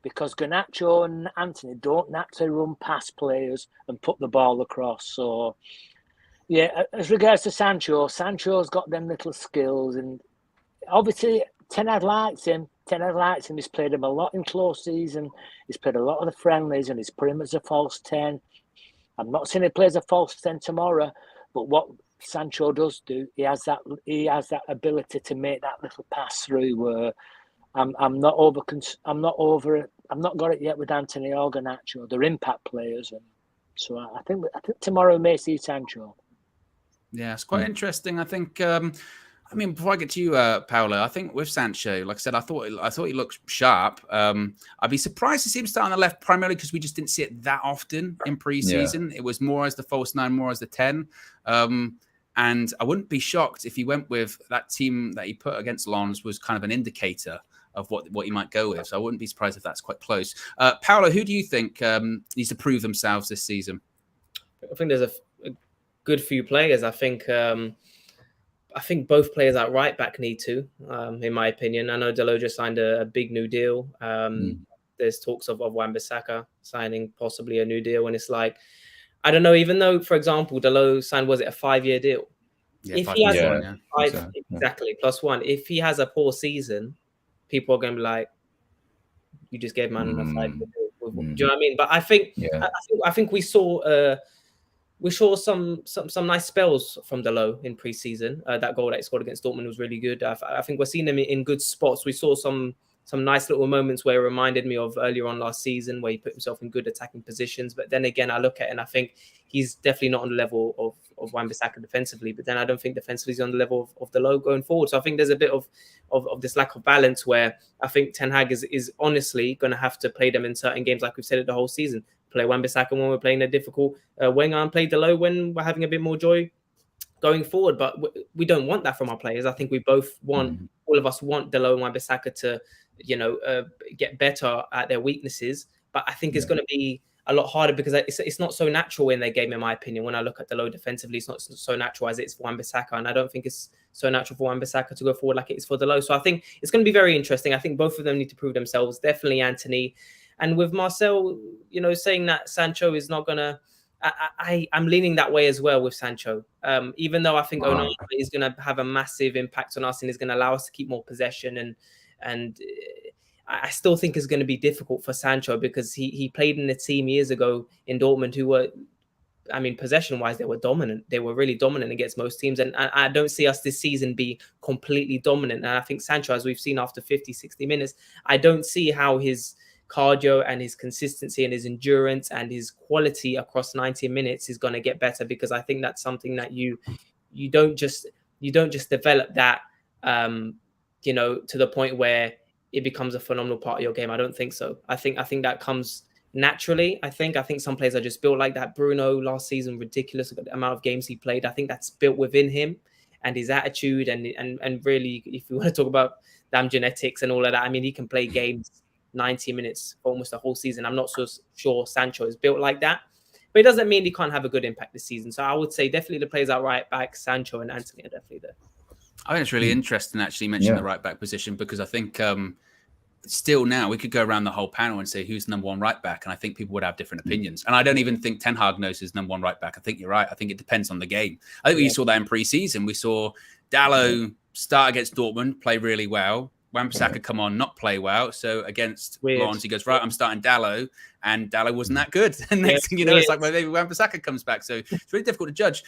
Because Garnacho and Anthony don't naturally run past players and put the ball across. So, yeah, as regards to Sancho's got them little skills, and obviously Ten Hag likes him. He's played him a lot in close season. He's played a lot of the friendlies, and he's put him as a false 10. I'm not saying he plays a false 10 tomorrow, but what Sancho does do, he has that ability to make that little pass through. Where I'm not got it yet with Anthony or Garnacho. They're impact players, and so I think tomorrow may see Sancho. Yeah, it's quite interesting. I think I mean, before I get to you, Paolo, I think with Sancho, like I said, I thought he looked sharp. I'd be surprised to see him start on the left, primarily because we just didn't see it that often in pre-season. It was more as the false 9, more as the 10. And I wouldn't be shocked if he went with that team that he put against Lens was kind of an indicator of what he might go with. So I wouldn't be surprised if that's quite close. Paolo, who do you think needs to prove themselves this season? I think there's a good few players. I think both players at right back need to, in my opinion. I know Dalot just signed a big new deal. There's talks of Wan-Bissaka signing possibly a new deal. And it's like, I don't know, even though, for example, Dalot signed, was it a 5-year deal? Yeah, if he has exactly. +1, if he has a poor season, people are going to be like, you just gave man a 5-year deal. Do you know what I mean? But I think we saw some nice spells from Dalot in pre-season. That goal that he scored against Dortmund was really good. I think we're seeing him in good spots. We saw some nice little moments where it reminded me of earlier on last season where he put himself in good attacking positions. But then again, I look at it and I think he's definitely not on the level of Wan-Bissaka defensively. But then I don't think defensively he's on the level of Dalot going forward. So I think there's a bit of this lack of balance where I think Ten Hag is honestly going to have to play them in certain games, like we've said it the whole season. Play Wan-Bissaka when we're playing a difficult Wenger, and play Dalot when we're having a bit more joy going forward. But we don't want that from our players. I think we both want, all of us want Dalot and Wan-Bissaka to, get better at their weaknesses. But I think it's going to be a lot harder because it's not so natural in their game, in my opinion. When I look at Dalot defensively, it's not so natural as it's for Wan-Bissaka, and I don't think it's so natural for Wan-Bissaka to go forward like it is for Dalot. So I think it's going to be very interesting. I think both of them need to prove themselves. Definitely Anthony. And with Marcel, saying that Sancho is not going to, I'm leaning that way as well with Sancho. Even though I think Onana is going to have a massive impact on us and is going to allow us to keep more possession. And I still think it's going to be difficult for Sancho because he played in a team years ago in Dortmund who were, possession-wise, they were dominant. They were really dominant against most teams. And I don't see us this season be completely dominant. And I think Sancho, as we've seen after 50, 60 minutes, I don't see how his cardio and his consistency and his endurance and his quality across 90 minutes is going to get better, because I think that's something that you don't just develop that to the point where it becomes a phenomenal part of your game. I don't think so. I think that comes naturally. I think some players are just built like that. Bruno last season, ridiculous amount of games he played. I think that's built within him and his attitude and really, if you want to talk about damn genetics and all of that, he can play games 90 minutes for almost a whole season. I'm not so sure Sancho is built like that, but it doesn't mean he can't have a good impact this season. So I would say definitely the players out right back, Sancho and Anthony are definitely there. I think it's really interesting actually mentioning the right back position, because I think still now we could go around the whole panel and say who's number one right back, and I think people would have different opinions. And I don't even think Ten Hag knows his number one right back. I think you're right. I think it depends on the game. I think we saw that in pre-season. We saw Dalot start against Dortmund, play really well. Wan-Bissaka come on, not play well. So against Lens, he goes, right, I'm starting Dalot, and Dalot wasn't that good. And next thing you know, it's like, well, maybe Wan-Bissaka comes back. So it's really difficult to judge.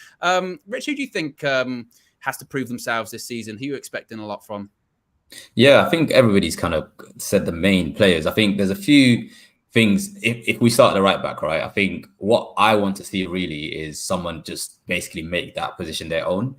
Rich, who do you think has to prove themselves this season? Who are you expecting a lot from? Yeah, I think everybody's kind of said the main players. I think there's a few things. If we start at the right back, right, I think what I want to see really is someone just basically make that position their own.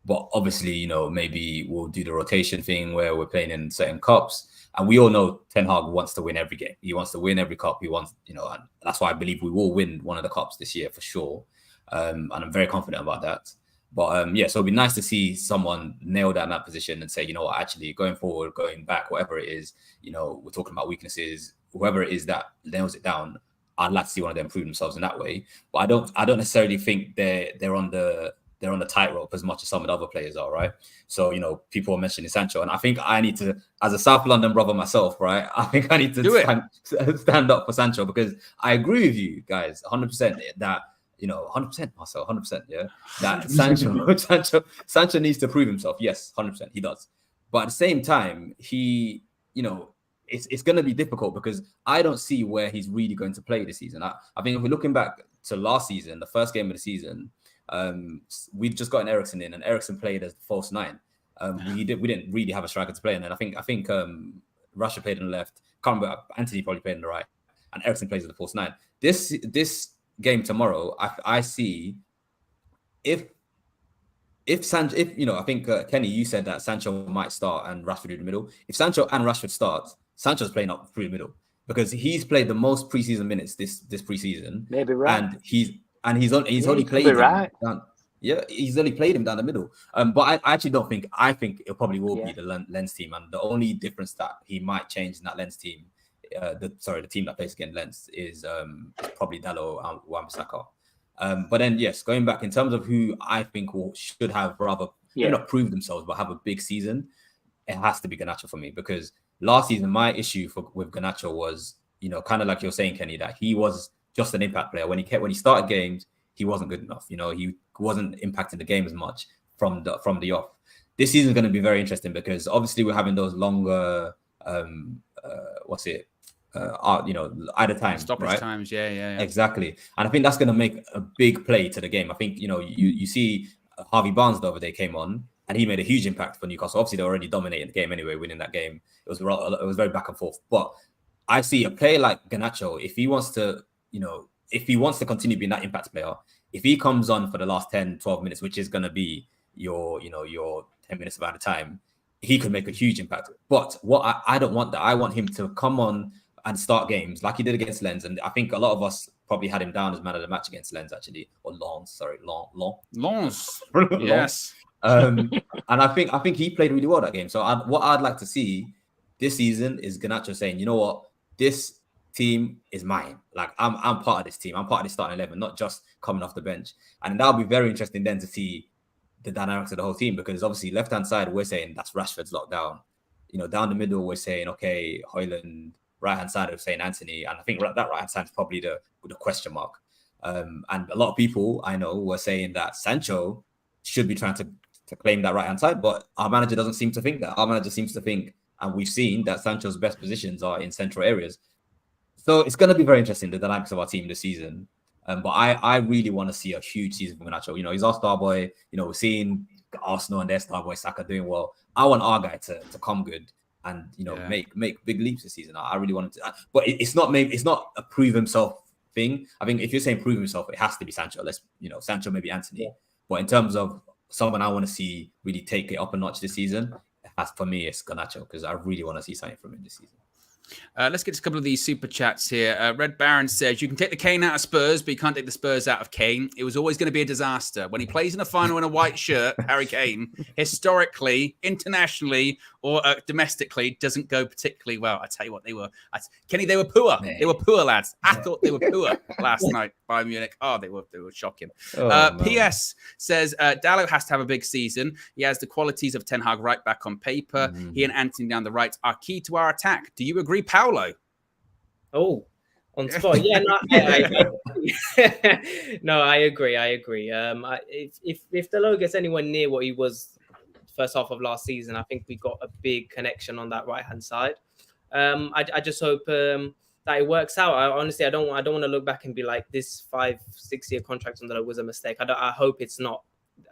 But obviously, maybe we'll do the rotation thing where we're playing in certain cups. And we all know Ten Hag wants to win every game. He wants to win every cup. He wants, and that's why I believe we will win one of the cups this year for sure. And I'm very confident about that. But so it'd be nice to see someone nail that in that position and say, actually going forward, going back, whatever it is, we're talking about weaknesses, whoever it is that nails it down, I'd like to see one of them prove themselves in that way. But I don't necessarily think they're on the tightrope as much as some of the other players are, right? So, people are mentioning Sancho, and I think I need to, as a South London brother myself, right? I think I need to stand up for Sancho, because I agree with you guys 100% that, 100%, Marcel, 100%, yeah? That Sancho needs to prove himself. Yes, 100%, he does. But at the same time, he, it's going to be difficult because I don't see where he's really going to play this season. I think if we're looking back to last season, the first game of the season, we've just got an Eriksen in, and Eriksen played as the false 9. We didn't really have a striker to play in, and I think Russia played on the left. Can't remember, Anthony probably played on the right, and Eriksen plays as the false 9. This game tomorrow, I see if if you know, I think Kenny, you said that Sancho might start and Rashford in the middle. If Sancho and Rashford start, Sancho's playing up through the middle because he's played the most preseason minutes this preseason. Maybe right. And he's only played him down. Yeah, he's only played him down the middle. But I actually don't think. I think it probably will be the Lens team, and the only difference that he might change in that Lens team, the team that plays against Lens is probably Dalot and Wan-Bissaka. But then, yes, going back in terms of who I think should have rather not prove themselves but have a big season, it has to be Garnacho for me, because last season my issue with Garnacho was, you know, kind of like you're saying, Kenny, that he was just an impact player. When he started games, he wasn't good enough. You know, he wasn't impacting the game as much from the off. This season is going to be very interesting because obviously we're having those longer either time, stoppage right? times, yeah, exactly. And I think that's going to make a big play to the game. I think, you know, you see Harvey Barnes the other day came on and he made a huge impact for Newcastle. Obviously, they're already dominating the game anyway, winning that game. It was very back and forth. But I see a player like Garnacho, if he wants to continue being that impact player, if he comes on for the last 10, 12 minutes, which is going to be your 10 minutes of out of time, he could make a huge impact. But what I don't want that. I want him to come on and start games like he did against Lens. And I think a lot of us probably had him down as man of the match against Lens, actually. Or Lens. Yes. And I think he played really well that game. So what I'd like to see this season is Garnacho saying, you know what, this team is mine. Like I'm part of this team. I'm part of the starting 11, not just coming off the bench. And that'll be very interesting then to see the dynamics of the whole team, because obviously left-hand side, we're saying that's Rashford's locked down. You know, down the middle, we're saying, okay, Højlund. Right-hand side of saying Anthony. And I think that right-hand side is probably the question mark. And a lot of people I know were saying that Sancho should be trying to claim that right-hand side, but our manager doesn't seem to think that. Our manager seems to think, and we've seen that Sancho's best positions are in central areas. So it's going to be very interesting, the dynamics of our team this season. But I really want to see a huge season from Garnacho. You know, he's our star boy. You know, we're seeing Arsenal and their star boy Saka doing well. I want our guy to come good and, you know, make big leaps this season. I really want him to. But it's not a prove himself thing. I think if you're saying prove himself, it has to be Sancho. Sancho, maybe Anthony. Yeah. But in terms of someone I want to see really take it up a notch this season, for me, it's Garnacho, because I really want to see something from him this season. Let's get to a couple of these super chats here. Red Baron says, you can take the Kane out of Spurs, but you can't take the Spurs out of Kane. It was always going to be a disaster. When he plays in a final in a white shirt, Harry Kane, historically, internationally, or domestically, doesn't go particularly well. I tell you what, Kenny, they were poor. Man. They were poor, lads. I thought they were poor last night by Munich. Oh, they were shocking. PS says, Dalot has to have a big season. He has the qualities of Ten Hag right back on paper. Mm-hmm. He and Anthony down the right are key to our attack. Do you agree, Paolo? Oh, on spot. Yeah, no, I agree. If Dalot gets anywhere near what he was first half of last season, I think we got a big connection on that right hand side. I just hope that it works out. Honestly, I don't want to look back and be like, this 5-6 year contract on Dalot was a mistake. I hope it's not.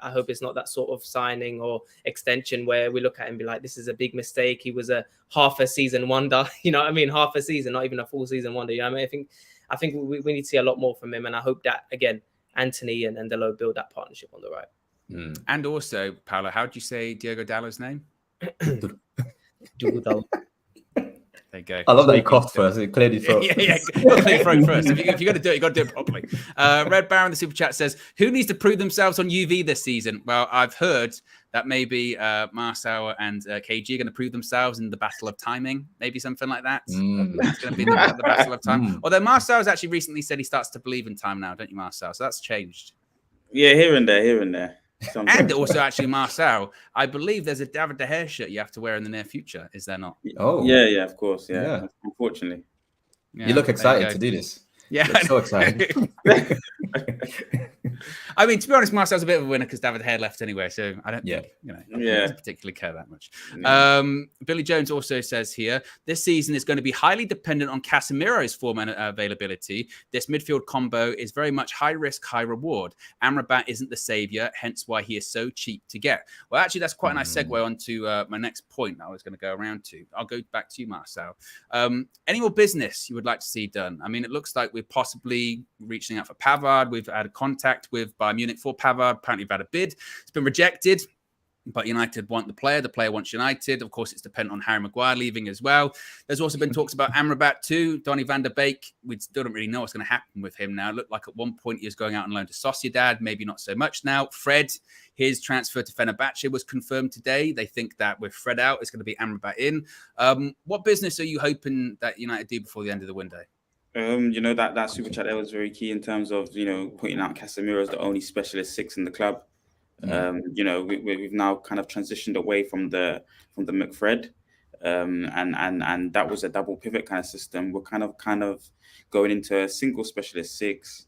I hope it's not that sort of signing or extension where we look at it and be like, this is a big mistake. He was a half a season wonder. You know what I mean? Half a season, not even a full season wonder. You know what I mean? I think we need to see a lot more from him. And I hope that, again, Anthony and Dalot build that partnership on the right. Mm. And also, Paolo, how do you say Diogo Dalot's name? There you go. I love that you coughed first. It cleared your throat. Yeah. You got to clear your throat first. If you're going to do it, you got to do it properly. Red Baron, the super chat says, who needs to prove themselves on UV this season? Well, I've heard that maybe Marcel and KG are going to prove themselves in the battle of timing. Maybe something like that. It's going to be the battle of time. Although Marcel's actually recently said he starts to believe in time now, don't you, Marcel? So that's changed. Yeah, here and there. Sometimes. And also, actually, Marcel, I believe there's a David De Gea shirt you have to wear in the near future. Is there not? Oh, yeah, of course. Yeah. Unfortunately. Yeah, you look excited to do this. Yeah, so excited. I mean, to be honest, Marcel's a bit of a winner because David De Gea left anyway, so I don't think, particularly care that much. Yeah. Billy Jones also says here, this season is going to be highly dependent on Casemiro's form and availability. This midfield combo is very much high risk, high reward. Amrabat isn't the savior, hence why he is so cheap to get. Well, actually, that's quite a nice segue onto my next point I was going to go around to. I'll go back to you, Marcel. Any more business you would like to see done? I mean, it looks like we're possibly reaching out for Pavard. We've had a contact contract with Bayern Munich for Pavard. Apparently, we've had a bid. It's been rejected. But United want the player wants United. Of course, it's dependent on Harry Maguire leaving as well. There's also been talks about Amrabat too. Donny van der Beek, we still don't really know what's going to happen with him now. It looked like at one point he was going out on loan to Sociedad, maybe not so much now. Fred, his transfer to Fenerbahce was confirmed today. They think that with Fred out, it's going to be Amrabat in. What business are you hoping that United do before the end of the window? That super chat there was very key in terms of, pointing out Casemiro as the only specialist 6 in the club. We've now kind of transitioned away from the McFred, and that was a double pivot kind of system. We're kind of going into a single specialist 6,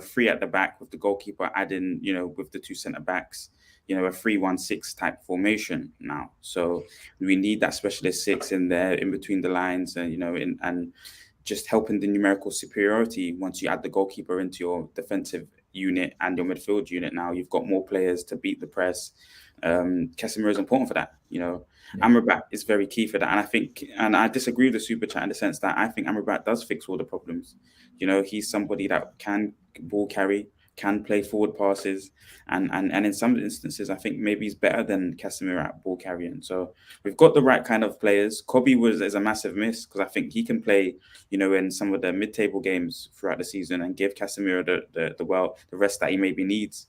3 at the back with the goalkeeper adding, with the 2 centre backs, a 3-1-6 type formation now. So we need that specialist 6 in there, in between the lines, and and just helping the numerical superiority. Once you add the goalkeeper into your defensive unit and your midfield unit, now you've got more players to beat the press. Casemiro is important for that. Amrabat is very key for that, and I disagree with the super chat in the sense that I think Amrabat does fix all the problems. He's somebody that can ball carry, can play forward passes, and in some instances I think maybe he's better than Casemiro at ball carrying. So we've got the right kind of players. Kobe is a massive miss, because I think he can play in some of the mid-table games throughout the season and give Casemiro the rest that he maybe needs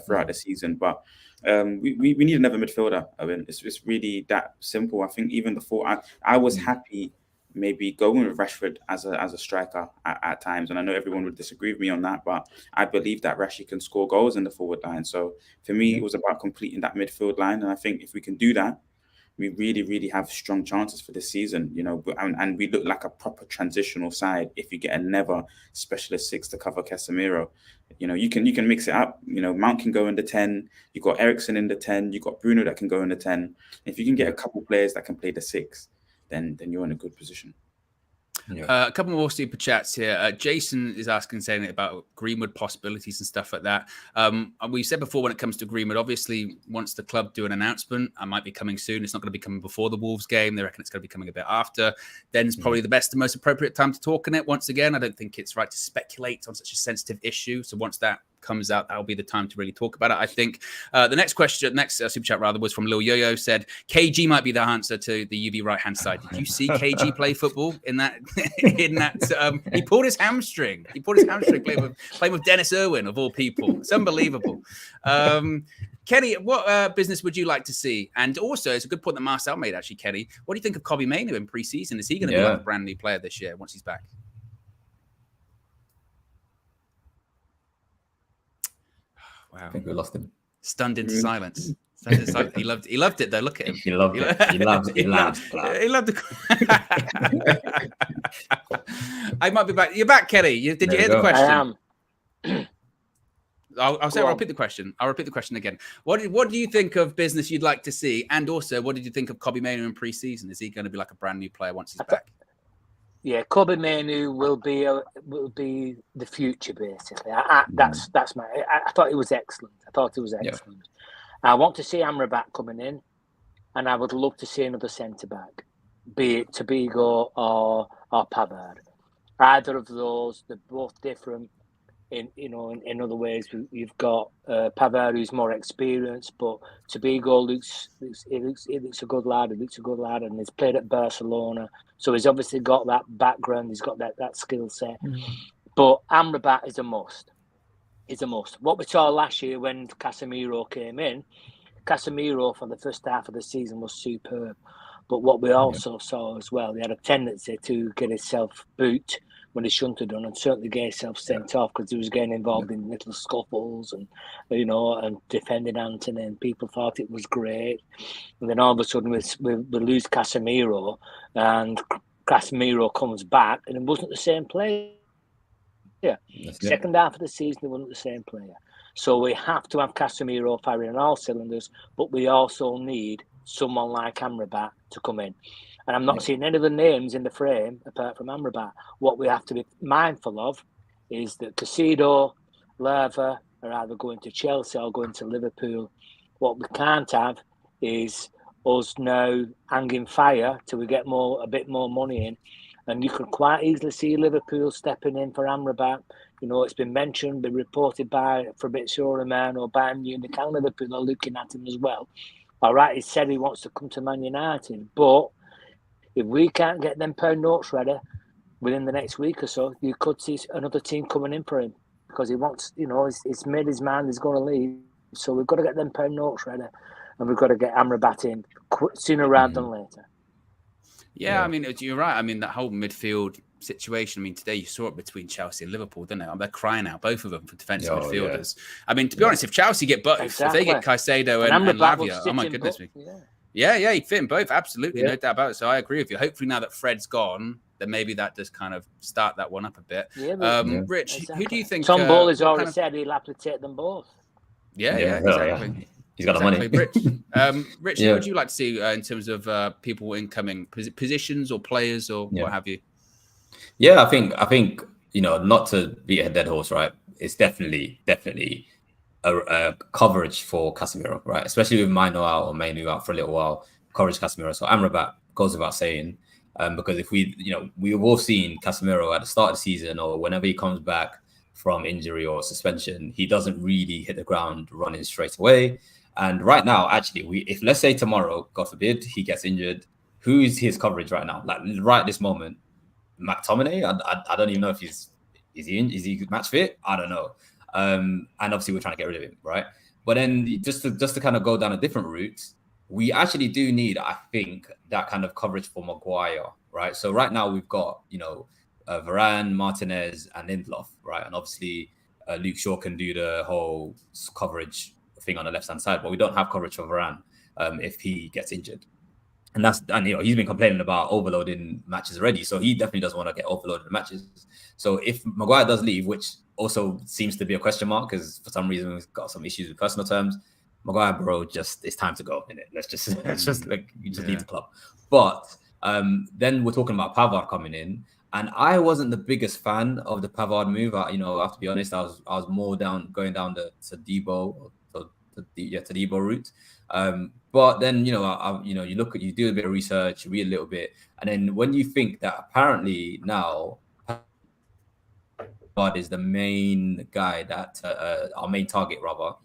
throughout the season. But we need another midfielder. I mean, it's really that simple. I think even before I was happy maybe going with Rashford as a striker at times, and I know everyone would disagree with me on that, but I believe that Rashford can score goals in the forward line. So for me, it was about completing that midfield line, and I think if we can do that, we really, really have strong chances for this season. And we look like a proper transitional side if you get another specialist 6 to cover Casemiro. You can mix it up. Mount can go in the 10. You've got Eriksen in the 10. You've got Bruno that can go in the 10. If you can get a couple players that can play the 6, then you're in a good position. A couple more super chats here. Jason is saying about Greenwood possibilities and stuff like that. We said before, when it comes to Greenwood, obviously once the club do an announcement, I might be coming soon. It's not going to be coming before the Wolves game. They reckon it's going to be coming a bit after. Then it's probably the best and most appropriate time to talk on it. Once again, I don't think it's right to speculate on such a sensitive issue. So once that comes out, that'll be the time to really talk about it, I think. The next super chat was from Lil Yo-Yo, said KG might be the answer to the UV right hand side. Did you see KG play football in that? He pulled his hamstring. Playing with Dennis Irwin of all people. It's unbelievable. Kenny, what business would you like to see? And also, it's a good point that Marcel made, actually, Kenny. What do you think of Kobbie Mainoo in pre-season? Is he going to be like a brand new player this year once he's back? Wow. I think we lost him. Stunned into silence. He loved it though. Look at him. He loved it. He loved it. He loved it. I might be back. You're back, Kenny. Did you hear the question? I am. I'll repeat the question. I'll repeat the question again. What do you think of business you'd like to see? And also, what did you think of Kobbie Mainoo in pre-season? Is he going to be like a brand new player once he's back? Yeah, Kobbie Mainoo will be the future, basically. That's my. I thought it was excellent. Yeah. I want to see Amrabat coming in, and I would love to see another centre back, be it Tabigo or Pavard. Either of those, they're both different. In other ways, you've got Pavard, who's more experienced, but Tabigo looks a good lad. He looks a good lad, and he's played at Barcelona, so he's obviously got that background. He's got that skill set. But Amrabat is a must. What we saw last year when Casemiro came in, Casemiro for the first half of the season was superb. But what we also saw as well, he had a tendency to get himself boot when he shouldn't have done, and certainly get himself sent off because he was getting involved in little scuffles and and defending Anthony, and people thought it was great. And then all of a sudden we lose Casemiro, and Casemiro comes back, and it wasn't the same player. Second half of the season, it wasn't the same player. So we have to have Casemiro firing on all cylinders, but we also need someone like Amrabat to come in. And I'm not seeing any of the names in the frame apart from Amrabat. What we have to be mindful of is that Caicedo, Lerva are either going to Chelsea or going to Liverpool. What we can't have is us now hanging fire till we get a bit more money in. And you can quite easily see Liverpool stepping in for Amrabat. You know, it's been mentioned, been reported by Fabrizio Romano or Bayern Munich and Liverpool are looking at him as well. All right, he said he wants to come to Man United, but if we can't get them pound notes ready within the next week or so, you could see another team coming in for him because he wants, you know, he's made his mind, he's going to leave. So we've got to get them pound notes ready and we've got to get Amrabat in sooner rather than later. Yeah, I mean, you're right. I mean, that whole midfield situation. I mean, today you saw it between Chelsea and Liverpool, didn't it? They're crying out, both of them, for defensive midfielders. Yeah. I mean, to be honest, if Chelsea get both, if they get Caicedo and Lavia, oh my goodness me. Yeah, he'd fit in both. Absolutely, no doubt about it. So I agree with you. Hopefully now that Fred's gone, then maybe that does kind of start that one up a bit. Rich, who do you think... Tom Bowley's already said he'll happily take them both. Yeah, exactly. Yeah. He's got the money. Rich, what would you like to see in terms of people incoming positions or players or what have you? Yeah, I think you know, not to beat a dead horse, right? It's definitely a coverage for Casemiro, right? Especially with Mino out or Mainu out for a little while, coverage Casemiro. So Amrabat goes without saying, because if we've all seen Casemiro at the start of the season or whenever he comes back from injury or suspension, he doesn't really hit the ground running straight away. And right now, actually, if let's say tomorrow, God forbid, he gets injured, who's his coverage right now? Like right this moment, McTominay. I don't even know if is he match fit. I don't know. And obviously we're trying to get rid of him, right? But then just to kind of go down a different route, we actually do need, I think, that kind of coverage for Maguire, right? So right now we've got Varane, Martinez, and Lindelof, right? And obviously Luke Shaw can do the whole coverage thing on the left hand side, but we don't have coverage for Varane if he gets injured. And he's been complaining about overloading matches already, so he definitely doesn't want to get overloaded in matches. So if Maguire does leave, which also seems to be a question mark because for some reason we've got some issues with personal terms, Maguire, bro, it's time to go. Let's just leave the club. But then we're talking about Pavard coming in, and I wasn't the biggest fan of the Pavard move. I have to be honest. I was more going down the Todibo route. But then you do a bit of research, you read a little bit, and then when you think that apparently now Pavard is the main guy that our main target rather,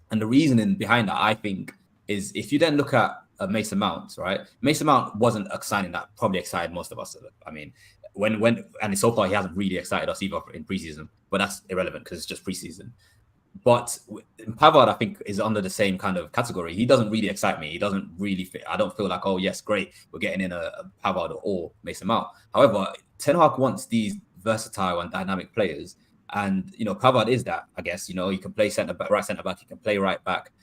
and the reasoning behind that I think is if you then look at Mason Mount, right? Mason Mount wasn't a signing that probably excited most of us. I mean, and so far he hasn't really excited us either in preseason, but that's irrelevant because it's just preseason. But Pavard, I think, is under the same kind of category. He doesn't really excite me. He doesn't really fit. I don't feel like, oh, yes, great, we're getting in a Pavard or Mason Mount. However, Ten Hag wants these versatile and dynamic players. And, Pavard is that, I guess. He can play right centre back. He can play right back.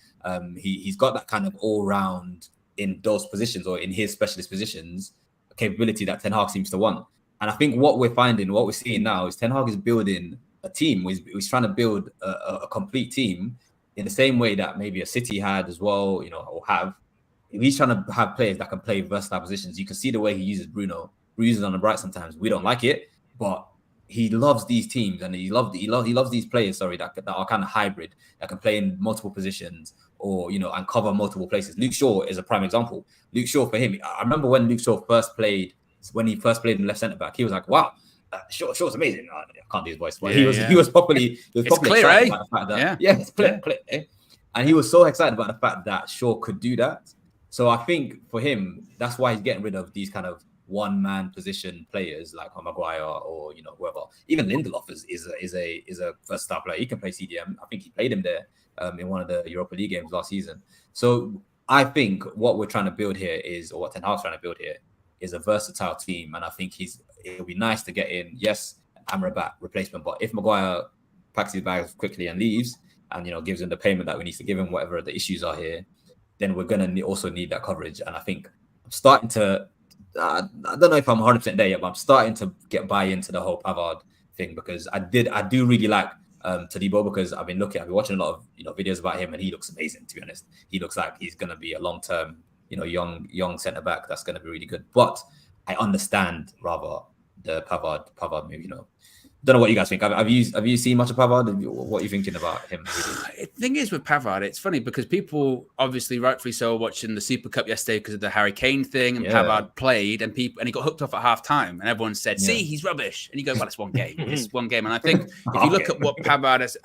He's got that kind of all-round in those positions or in his specialist positions capability that Ten Hag seems to want. And I think what we're seeing now is Ten Hag is building a team. He's trying to build a complete team in the same way that maybe a City had as well, or have. He's trying to have players that can play versatile positions. You can see the way he uses Bruno. He uses on the right sometimes. We don't like it, but he loves these teams and he loves these players. That are kind of hybrid, that can play in multiple positions or and cover multiple places. Luke Shaw is a prime example. Luke Shaw for him. I remember when Luke Shaw first played in left centre back. He was like, wow. Shaw's amazing. I can't do his voice, but he was properly clear, excited about the fact that it's clear. And he was so excited about the fact that Shaw could do that. So I think for him, that's why he's getting rid of these kind of one-man position players like Maguire or whoever. Even Lindelof is a versatile player. He can play CDM. I think he played him there in one of the Europa League games last season. So I think what we're trying to build here or what Ten Hag's trying to build here is a versatile team, and I think it'll be nice to get in, yes, Amrabat replacement, but if Maguire packs his bags quickly and leaves and, gives him the payment that we need to give him, whatever the issues are here, then we're going to also need that coverage. And I think I'm starting to, I don't know if I'm 100% there yet, but I'm starting to get buy into the whole Pavard thing because I do really like Todibo because I've been watching a lot of, videos about him and he looks amazing, to be honest. He looks like he's going to be a long-term, young centre-back that's going to be really good. But I understand rather the Pavard move, Don't know what you guys think. Have you seen much of Pavard? What are you thinking about him? The thing is with Pavard, it's funny because people obviously rightfully so are watching the Super Cup yesterday because of the Harry Kane thing, and Pavard played, and he got hooked off at half time, and everyone said, "See, he's rubbish." And you go, "Well, it's one game. It's one game." And I think if you look at what Pavard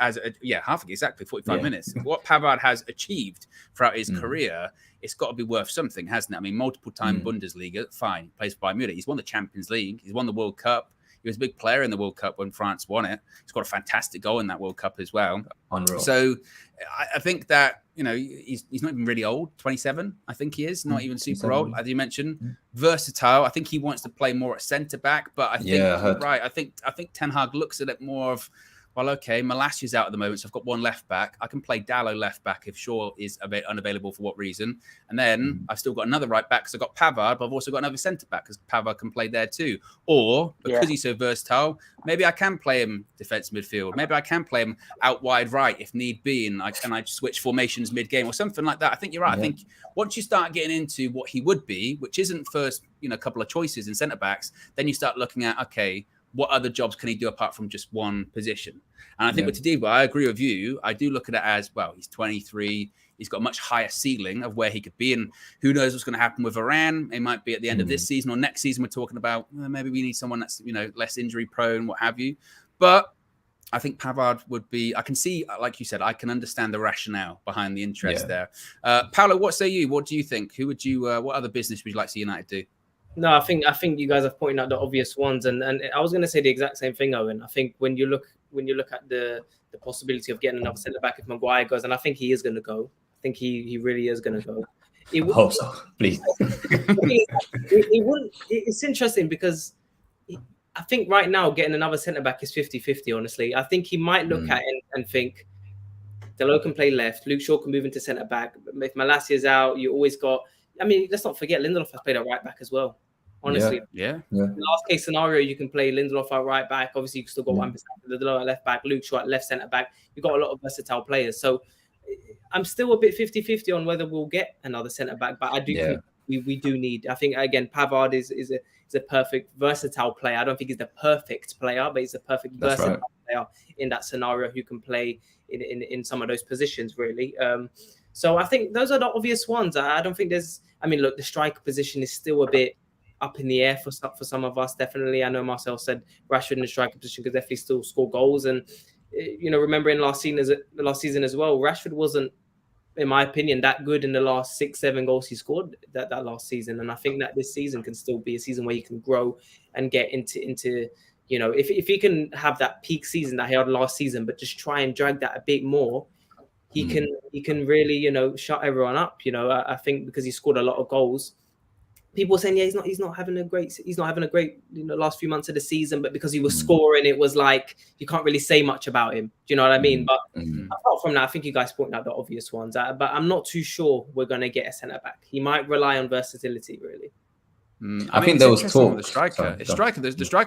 half exactly 45 minutes, what Pavard has achieved throughout his career, it's got to be worth something, hasn't it? I mean, multiple time Bundesliga, fine, plays for Bayern Munich. He's won the Champions League. He's won the World Cup. He was a big player in the World Cup when France won it. He's got a fantastic goal in that World Cup as well. Unreal. So I think that, he's not even really old, 27, I think he is, not even super old, as you mentioned. Versatile. I think he wants to play more at centre-back, but I think you're right. I think Ten Hag looks at it more of, well, okay, Malassia's out at the moment, so I've got one left back. I can play Dalot left back if Shaw is unavailable for what reason. And then I've still got another right back because I've got Pavard, but I've also got another centre back because Pavard can play there too. Or because he's so versatile, maybe I can play him defensive midfield. Maybe I can play him out wide right if need be, and I switch formations mid-game or something like that. I think you're right. I think once you start getting into what he would be, which isn't first, a couple of choices in centre backs, then you start looking at, okay, what other jobs can he do apart from just one position? And I think with Tadibo, I agree with you. I do look at it as, well, he's 23. He's got a much higher ceiling of where he could be. And who knows what's going to happen with Varane. It might be at the end of this season or next season. We're talking about, maybe we need someone that's, less injury prone, what have you. But I think Pavard would be, I can see, like you said, I can understand the rationale behind the interest there. Paolo, what say you? What do you think? Who would you, what other business would you like to see United do? No, I think you guys have pointed out the obvious ones, and I was going to say the exact same thing, Owen. I think when you look at the possibility of getting another centre back if Maguire goes, and I think he is going to go. I think he really is going to go. I hope so, please. He wouldn't. It's interesting because I think right now getting another centre back is 50-50. Honestly, I think he might look at it and think Dalot can play left, Luke Shaw can move into centre back. If Malassia's out, you always got. I mean, let's not forget Lindelof has played at right back as well. Honestly, In the last case scenario, you can play Lindelof at right back. Obviously, you still got 1% of the Dalot at left back, Luke Shaw at left centre back. You've got a lot of versatile players. So I'm still a bit 50-50 on whether we'll get another centre back, but I do think we do need. I think again, Pavard is a perfect versatile player. I don't think he's the perfect player, but he's a perfect versatile player in that scenario who can play in some of those positions really. So I think those are the obvious ones. I don't think there's. I mean, look, the striker position is still a bit up in the air for some of us. Definitely, I know Marcel said Rashford in the striker position could definitely still score goals. And remembering last season as well, Rashford wasn't, in my opinion, that good in the last 6-7 goals he scored that last season. And I think that this season can still be a season where he can grow and get into. If he can have that peak season that he had last season, but just try and drag that a bit more. He can really, shut everyone up. I think because he scored a lot of goals. People saying, he's not having a great last few months of the season, but because he was scoring, it was like you can't really say much about him. Do you know what I mean? But apart from that, I think you guys pointed out the obvious ones. But I'm not too sure we're going to get a centre back. He might rely on versatility, really. I think there was talk. The striker was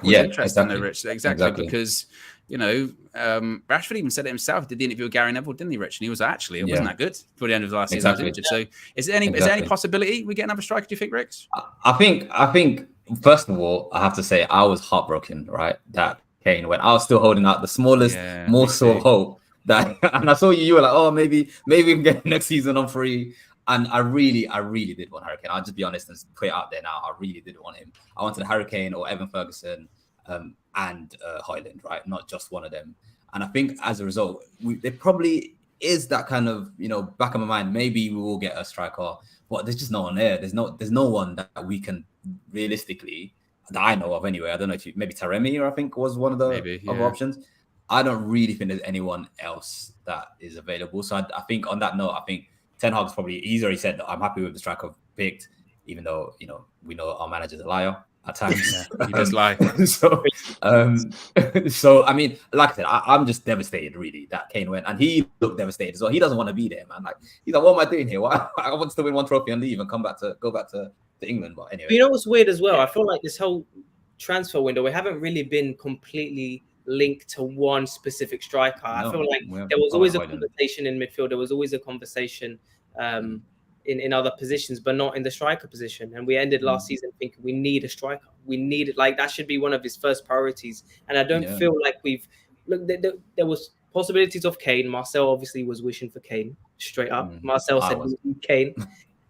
interesting, though, Rich. Exactly. Because Rashford even said it himself. Did the interview with Gary Neville, didn't he, Rich? And he was actually it wasn't that good for the end of the last season. I was injured. So is there any possibility we get another striker? Do you think, Rix? I think first of all, I have to say I was heartbroken, right? That Kane went. I was still holding out the smallest morsel of hope that, and I saw you were like, oh, maybe we can get next season on free. And I really did want Harry Kane. I'll just be honest and put it out there now. I really did want him. I wanted Harry Kane or Evan Ferguson and Højlund, right? Not just one of them. And I think as a result, there probably is that kind of, back of my mind, maybe we will get a striker, but there's just no one there. There's no one that we can realistically, that I know of anyway. I don't know if maybe Taremi, I think was one of the other options. I don't really think there's anyone else that is available. So I think on that note, I think Ten Hag's he's already said that I'm happy with the striker I've picked, even though, we know our manager's a liar at times. He does lie. So, I mean, like I said, I'm just devastated, really, that Kane went. And he looked devastated as well. He doesn't want to be there, man. He's like, what am I doing here? Why? I want to win one trophy and leave and go back to England. But anyway. You know what's weird as well? I feel like this whole transfer window, we haven't really been completely linked to one specific striker. I feel like there was always a conversation in midfield. There was always a conversation in other positions, but not in the striker position. And we ended last season thinking we need a striker. We need it. Like that should be one of his first priorities. And I don't feel like we've look. There was possibilities of Kane. Marcel obviously was wishing for Kane straight up. Marcel said we need Kane,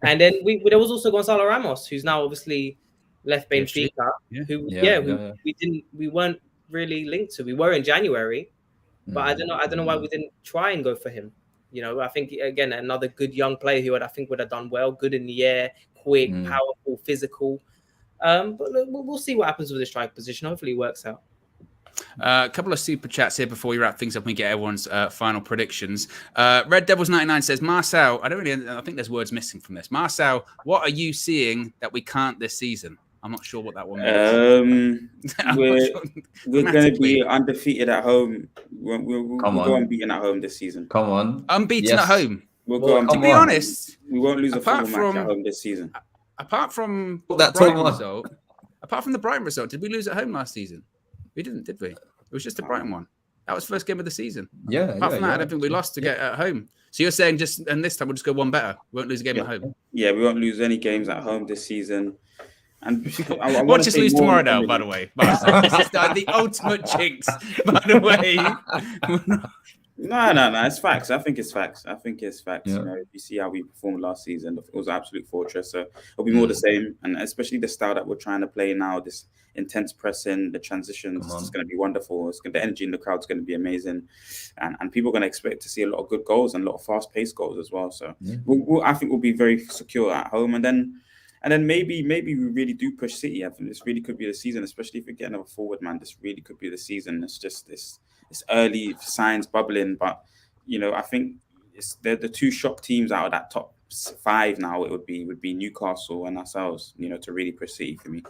and then there was also Gonzalo Ramos, who's now obviously left Benfica. We weren't really linked to. We were in January, but I don't know why we didn't try and go for him. You know, I think again another good young player who I think would have done well, good in the air, quick, powerful, physical. But look, we'll see what happens with the strike position. Hopefully, it works out. A couple of super chats here before we wrap things up and we get everyone's final predictions. Red Devils 99 says, Marcel, I think there's words missing from this. Marcel, what are you seeing that we can't this season? I'm not sure what that one means. We're going to be undefeated at home. We'll go unbeaten at home this season. Come on. Unbeaten at home. We'll go to be honest, we won't lose a football match at home this season. Apart from the Brighton result, did we lose at home last season? We didn't, did we? It was just a Brighton one. That was the first game of the season. Apart from that, I don't think we lost to get at home. So you're saying and this time we'll just go one better. We won't lose a game at home. Yeah, we won't lose any games at home this season. And watch us lose tomorrow now, by the way. This is the ultimate jinx, by the way. No. It's facts. I think it's facts. Yeah. You know, if you see how we performed last season, it was an absolute fortress. So it'll be more the same. And especially the style that we're trying to play now, this intense pressing, the transitions, it's going to be wonderful. The energy in the crowd is going to be amazing. And people are going to expect to see a lot of good goals and a lot of fast-paced goals as well. So I think we'll be very secure at home. And then maybe we really do push City. I think this really could be the season, especially if we get another forward, man. This really could be the season. It's just this early signs bubbling, but you know, I think they're the two shock teams out of that top 5 now. It would be Newcastle and ourselves, you know, to really push City for me.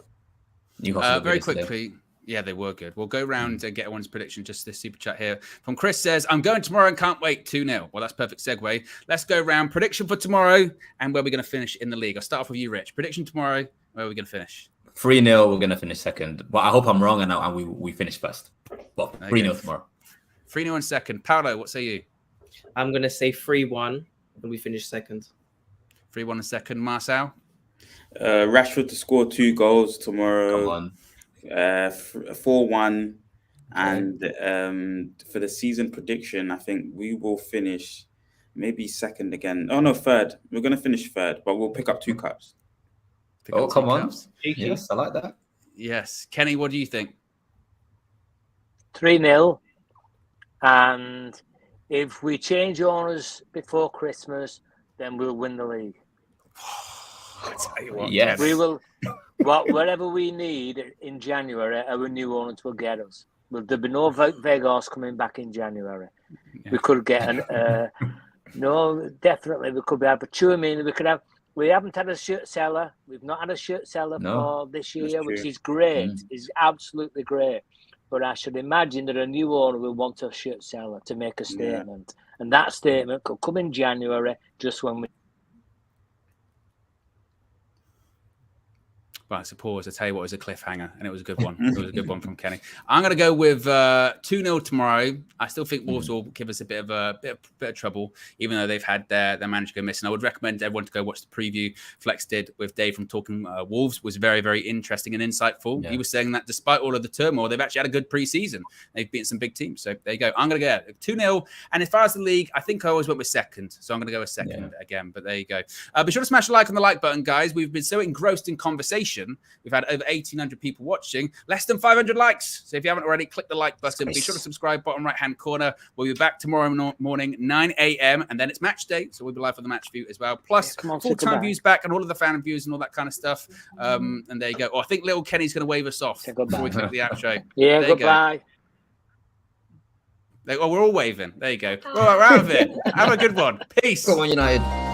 Very quickly. Yeah, they were good. We'll go round and get everyone's prediction. Just this super chat here from Chris says, I'm going tomorrow and can't wait. 2-0. Well, that's perfect segue. Let's go round. Prediction for tomorrow and where we're going to finish in the league. I'll start off with you, Rich. Prediction tomorrow, where are we going to finish? 3-0, we're going to finish second. But I hope I'm wrong and we finish first. Well, 3-0 tomorrow. 3-0 in second. Paolo, what say you? I'm going to say 3-1 and we finish second. 3-1 in second. Marcel? Rashford to score 2 goals tomorrow. Come on. 4-1, and for the season prediction, I think we will finish maybe second again. Oh no, third. We're going to finish third, but we'll pick up 2 cups. Come on. Yes, I like that. Yes. Kenny, what do you think? 3-0, and if we change owners before Christmas, then we'll win the league. I tell you what, yes. We will. Whatever we need in January, our new owners will get us. There'll be no Vegas coming back in January. Yeah. We could get definitely we could have a Chouameni. We haven't had a shirt seller. We've not had a shirt seller for this year, which is great. It's absolutely great. But I should imagine that a new owner will want a shirt seller to make a statement, and that statement could come in January, just when we. Right, so pause. I tell you what, it was a cliffhanger, and it was a good one. It was a good one from Kenny. I'm going to go with 2-0 tomorrow. I still think Wolves will give us a bit of trouble, even though they've had their manager go missing. I would recommend everyone to go watch the preview Flex did with Dave from Talking Wolves. It was very, very interesting and insightful. Yeah. He was saying that despite all of the turmoil, they've actually had a good preseason. They've beaten some big teams. So there you go. I'm going to go 2-0. And as far as the league, I think I always went with second. So I'm going to go with second again. But there you go. Be sure to smash a like on the like button, guys. We've been so engrossed in conversation. We've had over 1,800 people watching, less than 500 likes. So if you haven't already, click the like button. Be sure to subscribe, bottom right-hand corner. We'll be back tomorrow morning, 9 a.m. And then it's match day. So we'll be live for the match view as well. Plus full-time views back and all of the fan views and all that kind of stuff. And there you go. Oh, I think little Kenny's going to wave us off before we click the outro. Yeah, goodbye. We're all waving. There you go. All right, we're out of it. Have a good one. Peace. Come on, United.